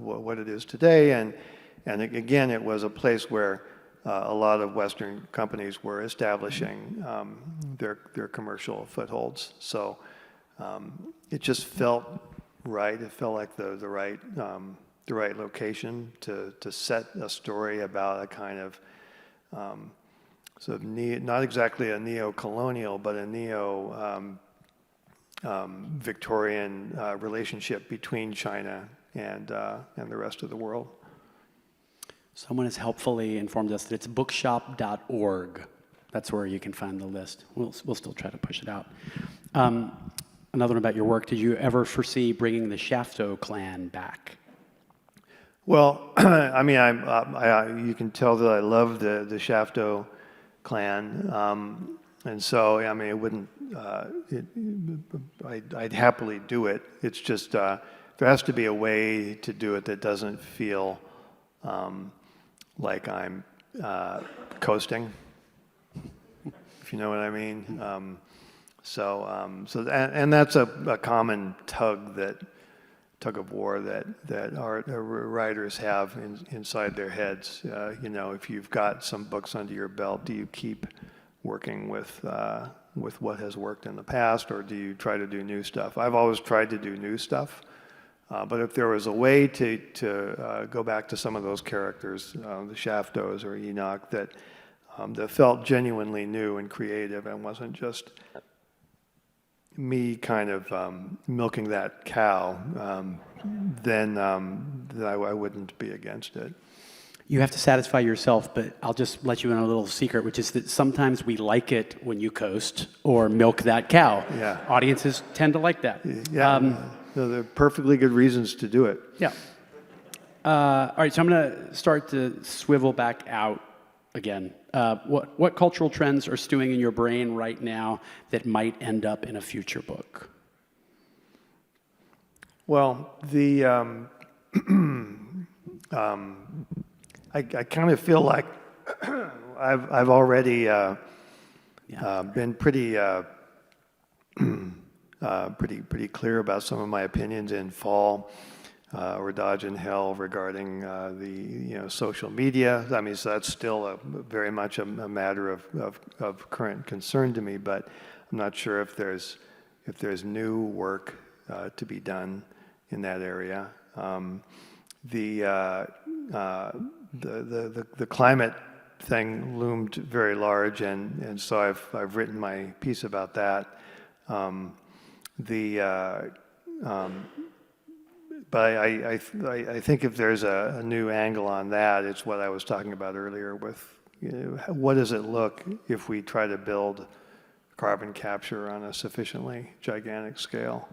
what it is today, and again, it was a place where a lot of Western companies were establishing their commercial footholds. So it just felt right. It felt like the right location to set a story about a kind of not exactly a neo-colonial, but a neo-Victorian relationship between China and the rest of the world. Someone has helpfully informed us that it's bookshop.org. That's where you can find the list. We'll still try to push it out. Another one about your work. Did you ever foresee bringing the Shafto clan back? Well, I mean, you can tell that I love the Shafto clan, and so I mean, it wouldn't. I'd happily do it. It's just there has to be a way to do it that doesn't feel like I'm coasting, if you know what I mean. And that's a common tug of war that our writers have inside their heads. If you've got some books under your belt, do you keep working with what has worked in the past, or do you try to do new stuff? I've always tried to do new stuff, but if there was a way to go back to some of those characters, the Shaftos or Enoch, that felt genuinely new and creative and wasn't just me kind of milking that cow, then I wouldn't be against it. You have to satisfy yourself, but I'll just let you in a little secret, which is that sometimes we like it when you coast or milk that cow. Yeah. Audiences tend to like that. Yeah, no, there are perfectly good reasons to do it. Yeah. All right, so I'm going to start to swivel back out again. What cultural trends are stewing in your brain right now that might end up in a future book? Well, I kind of feel like I've already been pretty clear about some of my opinions in Fall or Dodge in Hell regarding the social media. I mean, so that's still very much a matter of current concern to me. But I'm not sure if there's new work to be done in that area. The climate thing loomed very large, and so I've written my piece about that. But I think if there's a new angle on that, it's what I was talking about earlier with, what does it look if we try to build carbon capture on a sufficiently gigantic scale?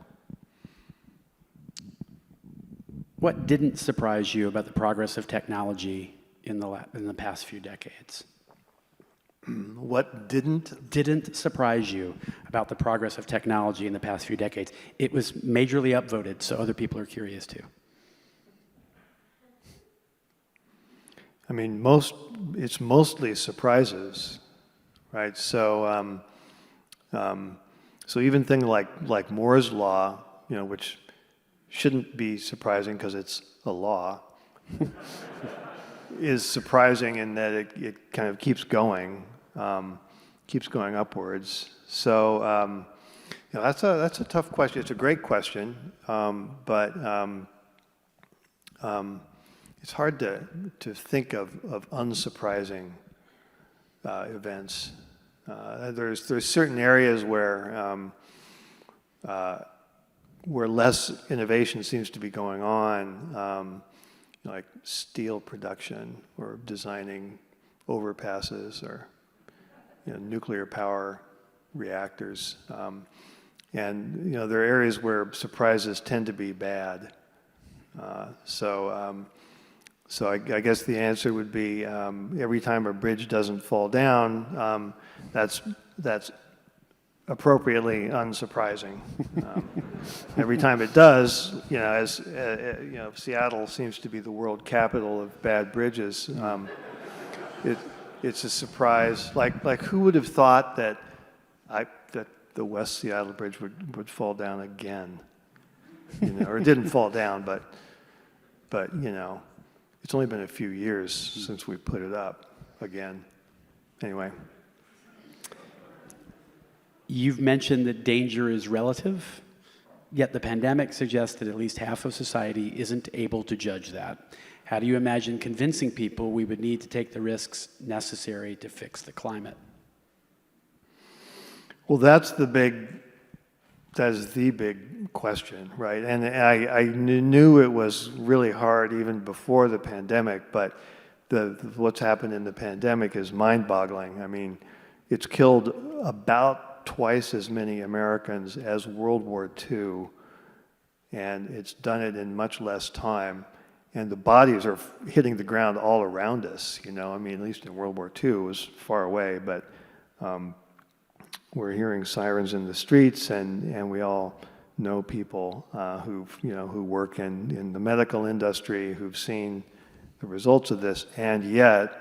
What didn't surprise you about the progress of technology in the past few decades? What didn't surprise you about the progress of technology in the past few decades? It was majorly upvoted, so other people are curious too. I mean, it's mostly surprises, right? So, so even things like Moore's law, which shouldn't be surprising because it's a law, is surprising in that it kind of keeps going upwards. So that's a tough question. It's a great question, but it's hard to think of unsurprising events. There's certain areas where less innovation seems to be going on, like steel production or designing overpasses or nuclear power reactors. And there are areas where surprises tend to be bad. So I guess the answer would be every time a bridge doesn't fall down, that's appropriately unsurprising. Every time it does, as Seattle seems to be the world capital of bad bridges, it's a surprise. Like who would have thought that the West Seattle Bridge would fall down again? Or it didn't fall down, but it's only been a few years since we put it up again. Anyway. You've mentioned that danger is relative, yet the pandemic suggests that at least half of society isn't able to judge that. How do you imagine convincing people we would need to take the risks necessary to fix the climate? Well, that is the big question, right? And I knew it was really hard even before the pandemic, but what's happened in the pandemic is mind-boggling. I mean, it's killed about twice as many Americans as World War II, and it's done it in much less time. And the bodies are hitting the ground all around us, I mean, at least in World War II, it was far away, but we're hearing sirens in the streets, and we all know people who work in the medical industry who've seen the results of this, and yet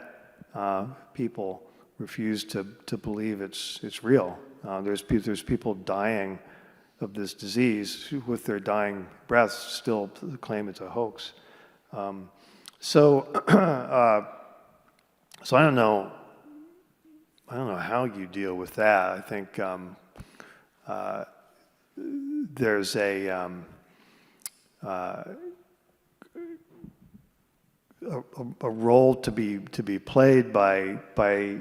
people refuse to believe it's real. There's people dying of this disease who, with their dying breaths, still claim it's a hoax. So I don't know don't know how you deal with that. I think there's a role to be played by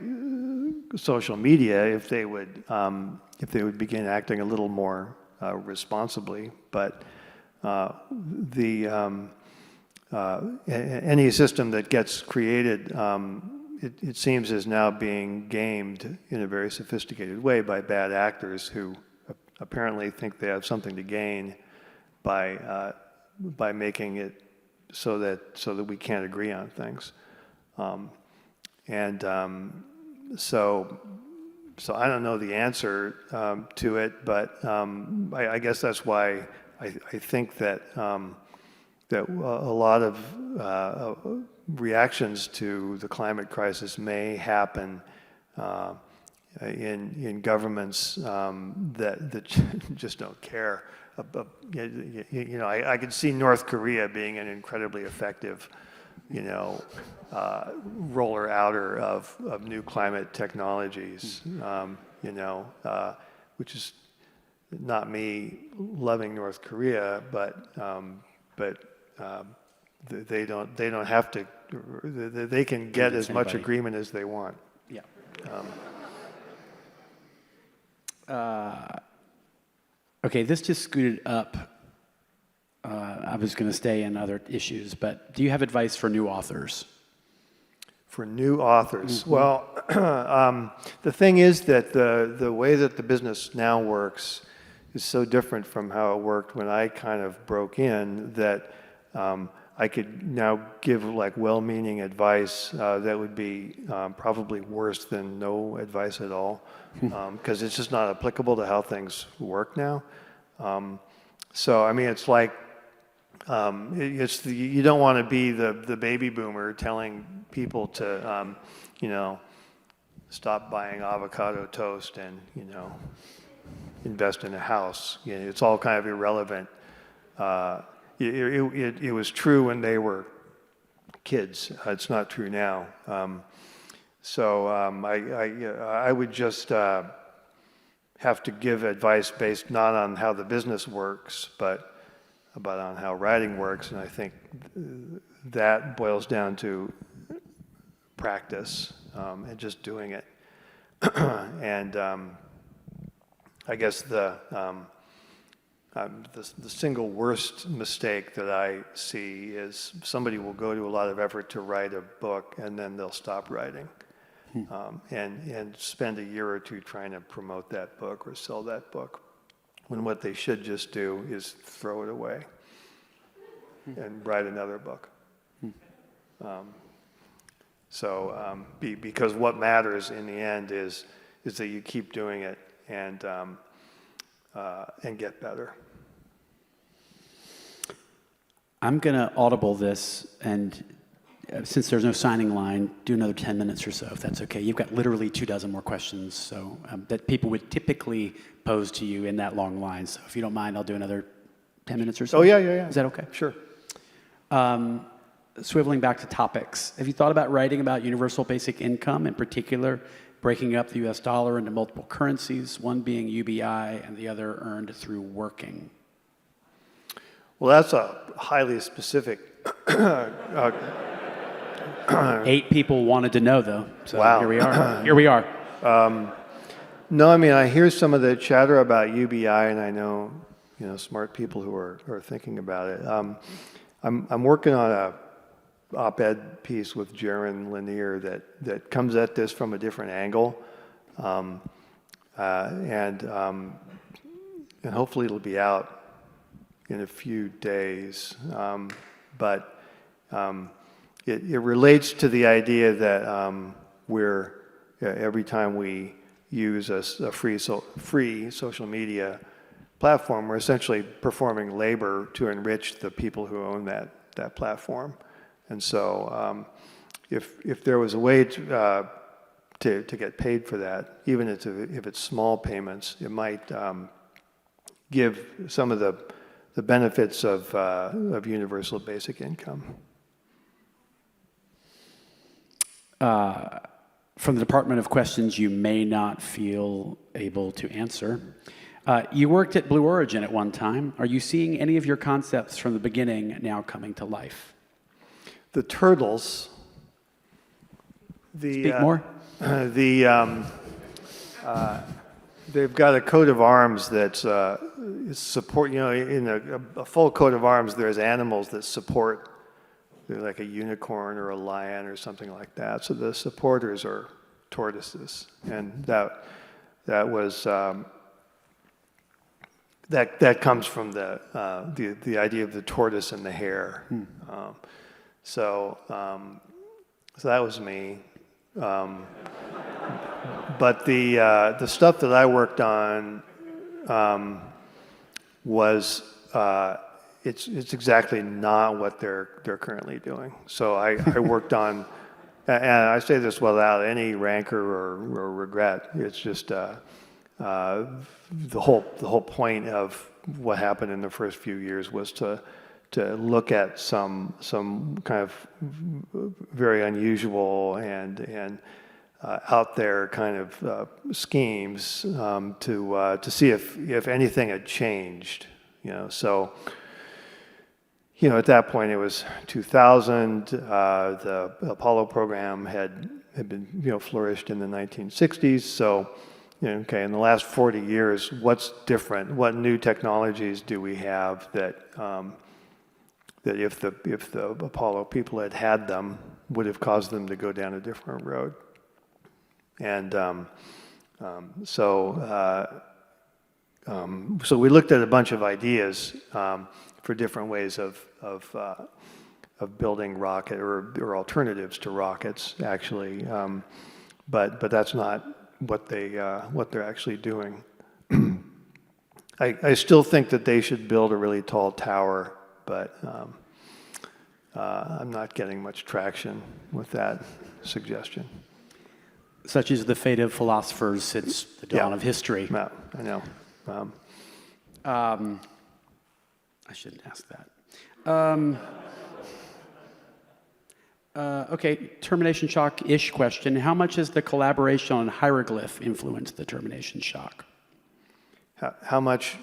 social media if they would begin acting a little more responsibly. But any system that gets created, it seems, is now being gamed in a very sophisticated way by bad actors who apparently think they have something to gain by making it so that we can't agree on things, so I don't know the answer to it, but I guess that's why I think that that a lot of reactions to the climate crisis may happen in governments that just don't care. I could see North Korea being an incredibly effective, roller outer of new climate technologies, which is not me loving North Korea, but they don't have to. They can get as much agreement as they want. Yeah. Okay, this just scooted up. I was going to stay in other issues, but do you have advice for new authors? For new authors? Mm-hmm. Well, the thing is that the way that the business now works is so different from how it worked when I kind of broke in that I could now give like well-meaning advice that would be probably worse than no advice at all, because it's just not applicable to how things work now. So I mean, it's like you don't want to be the baby boomer telling people to stop buying avocado toast and invest in a house. It's all kind of irrelevant. It was true when they were kids. It's not true now. So I would just have to give advice based not on how the business works, but on how writing works. And I think that boils down to practice and just doing it. And I guess the single worst mistake that I see is somebody will go to a lot of effort to write a book and then they'll stop writing and spend a year or two trying to promote that book or sell that book, when what they should just do is throw it away and write another book. Because what matters in the end is that you keep doing it and get better. I'm going to audible this, and since there's no signing line, do another 10 minutes or so, if that's okay. You've got literally 24 more questions, so that people would typically pose to you in that long line. So if you don't mind, I'll do another 10 minutes or so. Oh, yeah. Is that okay? Sure. Swiveling back to topics, have you thought about writing about universal basic income, in particular, breaking up the US dollar into multiple currencies, one being UBI and the other earned through working? Well, that's a highly specific 8 people wanted to know, though. So wow. Here we are. Here we are. No, I mean, I hear some of the chatter about UBI, and I know, smart people who are thinking about it. I'm working on a op-ed piece with Jaron Lanier that comes at this from a different angle, and hopefully it'll be out in a few days. But it relates to the idea that every time we use a free social media platform, we're essentially performing labor to enrich the people who own that platform. And so if there was a way to get paid for that, even if it's small payments, it might give some of the benefits of universal basic income. from the Department of Questions you may not feel able to answer. You worked at Blue Origin at one time. Are you seeing any of your concepts from the beginning now coming to life? The turtles. Speak more. They've got a coat of arms that's support. You know, in a full coat of arms, there's animals that support. They're like a unicorn or a lion or something like that. So the supporters are tortoises, and that was that comes from the idea of the tortoise and the hare. So that was me. But the stuff that I worked on was it's exactly not what they're currently doing. So I worked on, and I say this without any rancor or regret. It's just the whole point of what happened in the first few years was to look at some kind of very unusual and out there kind of schemes to see if anything had changed, you know. So, you know, at that point it was 2000. The Apollo program had been, you know, flourished in the 1960s. So, you know, okay, in the last 40 years, what's different? What new technologies do we have that that if the Apollo people had them would have caused them to go down a different road? And so we looked at a bunch of ideas for different ways of building rocket or alternatives to rockets, actually. But that's not what they're actually doing. I still think that they should build a really tall tower, but I'm not getting much traction with that suggestion. Such is the fate of philosophers since the dawn of history. Yeah, I know. I shouldn't ask that. Okay, termination shock-ish question. How much has the collaboration on hieroglyph influenced the termination shock? How much?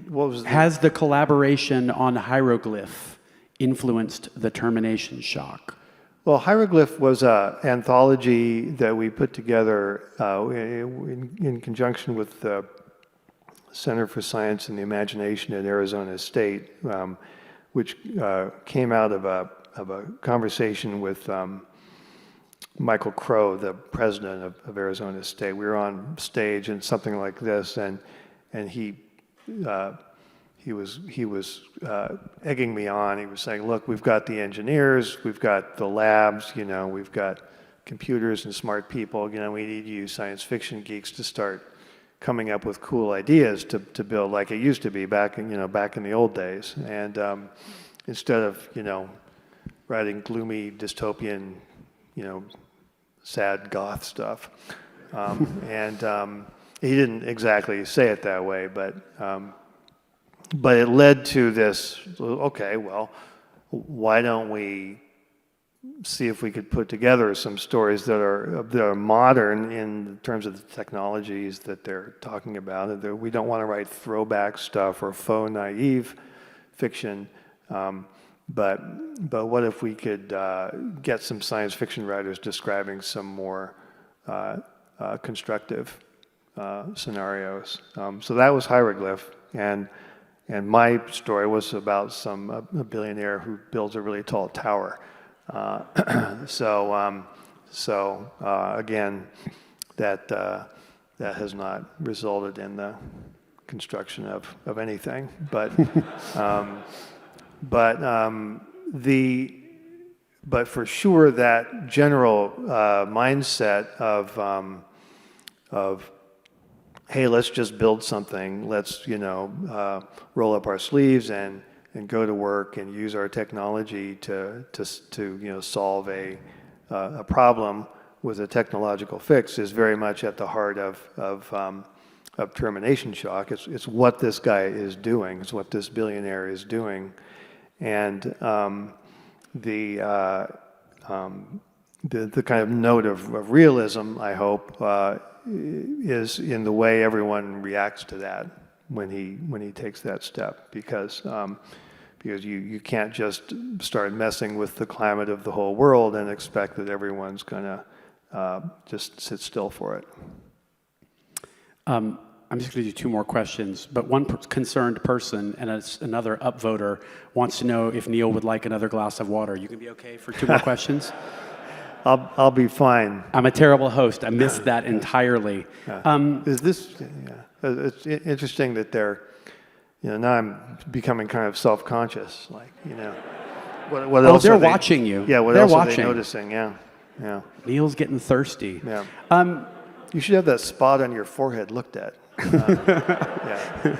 What was? Has the collaboration on hieroglyph influenced the termination shock? Well, Hieroglyph was an anthology that we put together in conjunction with the Center for Science and the Imagination at Arizona State, which came out of a conversation with Michael Crow, the president of Arizona State. We were on stage and something like this, and he was egging me on. He was saying, "Look, we've got the engineers, we've got the labs, you know, we've got computers and smart people. You know, we need you science fiction geeks to start coming up with cool ideas to build like it used to be back in the old days. And instead of, you know, writing gloomy dystopian, you know, sad goth stuff." He didn't exactly say it that way, but it led to this, okay, well, why don't we see if we could put together some stories that are modern in terms of the technologies that they're talking about. We don't want to write throwback stuff or faux naive fiction, but what if we could get some science fiction writers describing some more constructive scenarios. So that was Hieroglyph, and my story was about a billionaire who builds a really tall tower. Again, that has not resulted in the construction of anything, but for sure that general mindset of hey, let's just build something. Let's, you know, roll up our sleeves and go to work and use our technology to you know, solve a problem with a technological fix is very much at the heart of Termination Shock. It's what this guy is doing. It's what this billionaire is doing, and the kind of note of realism, I hope, is in the way everyone reacts to that when he takes that step, because you can't just start messing with the climate of the whole world and expect that everyone's going to just sit still for it. I'm just going to do two more questions, but one concerned person and another upvoter wants to know if Neal would like another glass of water. You can be okay for two more questions? I'll be fine. I'm a terrible host. I missed that entirely. Is this? Yeah, it's interesting that they're. Now I'm becoming kind of self-conscious. Like, what else? They're watching you. Yeah. What they're else watching. are they noticing? Yeah. Neal's getting thirsty. Yeah. You should have that spot on your forehead looked at. Yeah.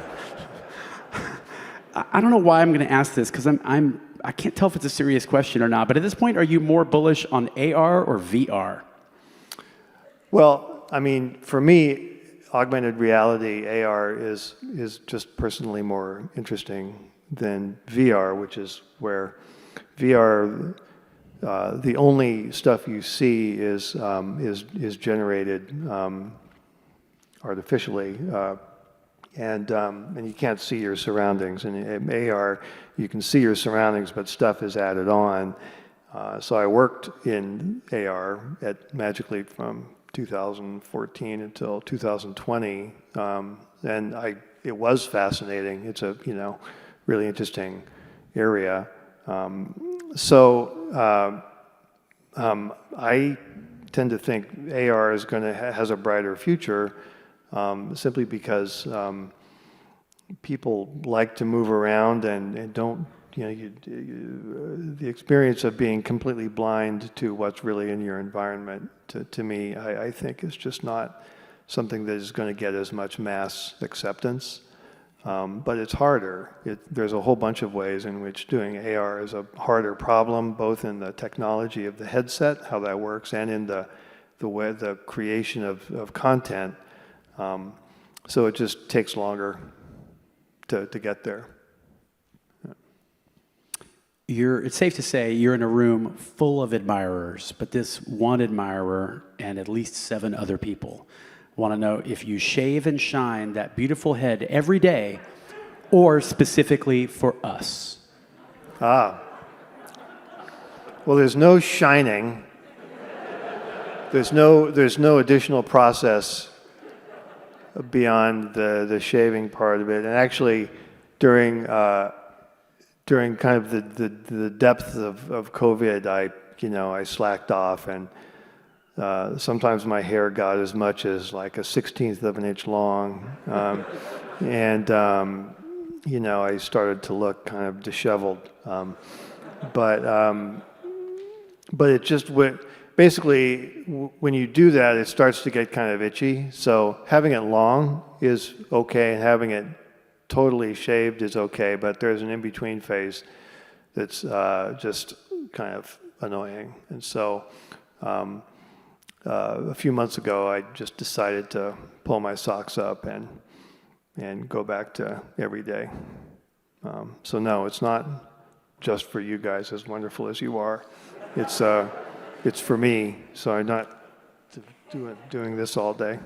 I don't know why I'm going to ask this, because I can't tell if it's a serious question or not, but at this point, are you more bullish on AR or VR? Well, I mean, for me, augmented reality, AR, is just personally more interesting than VR, which is where VR, the only stuff you see is generated artificially, and you can't see your surroundings. And in AR, you can see your surroundings, but stuff is added on. So I worked in AR at Magic Leap from 2014 until 2020, and it was fascinating. It's a really interesting area. I tend to think AR is has a brighter future, simply because people like to move around and don't. The experience of being completely blind to what's really in your environment, to me, I think is just not something that is going to get as much mass acceptance. But it's harder. There's a whole bunch of ways in which doing AR is a harder problem, both in the technology of the headset, how that works, and in the creation of content. So it just takes longer to get there. It's safe to say you're in a room full of admirers, but this one admirer and at least 7 other people want to know if you shave and shine that beautiful head every day, or specifically for us. Well, there's no shining. There's no additional process beyond the shaving part of it. And actually, during kind of the depth of COVID, I slacked off, and sometimes my hair got as much as like a 1/16 of an inch long, and I started to look kind of disheveled. But it just basically, when you do that, it starts to get kind of itchy. So having it long is okay, and having it totally shaved is okay, but there's an in-between phase that's just kind of annoying. And so a few months ago, I just decided to pull my socks up and go back to every day. So no, it's not just for you guys, as wonderful as you are. It's for me, so I'm not doing this all day.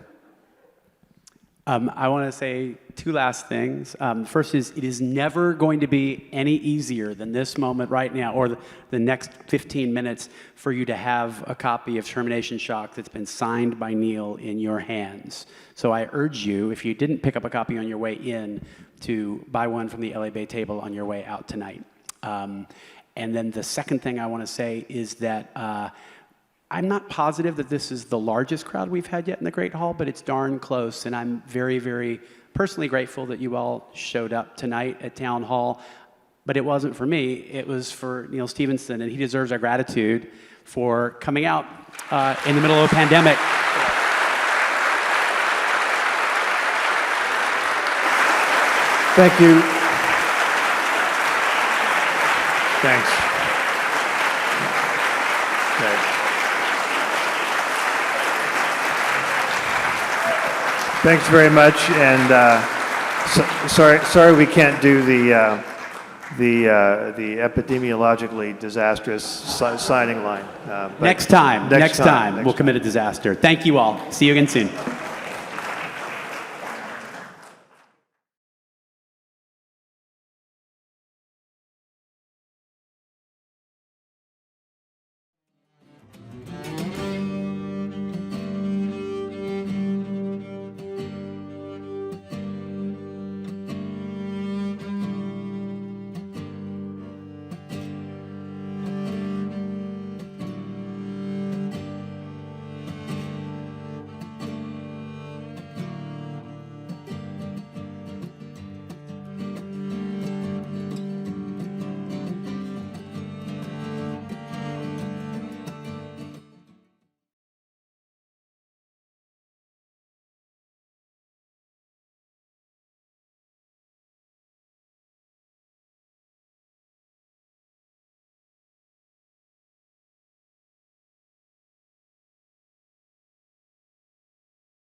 I want to say 2 last things. First is, it is never going to be any easier than this moment right now, or the next 15 minutes, for you to have a copy of Termination Shock that's been signed by Neal in your hands. So I urge you, if you didn't pick up a copy on your way in, to buy one from the LA Bay table on your way out tonight. And then the second thing I want to say is that I'm not positive that this is the largest crowd we've had yet in the Great Hall, but it's darn close, and I'm very, very personally grateful that you all showed up tonight at Town Hall. But it wasn't for me, it was for Neal Stephenson, and he deserves our gratitude for coming out in the middle of a pandemic. Thank you. Thanks. Okay. Thanks very much, and sorry we can't do the epidemiologically disastrous signing line. But Next time, we'll commit a disaster. Thank you all. See you again soon.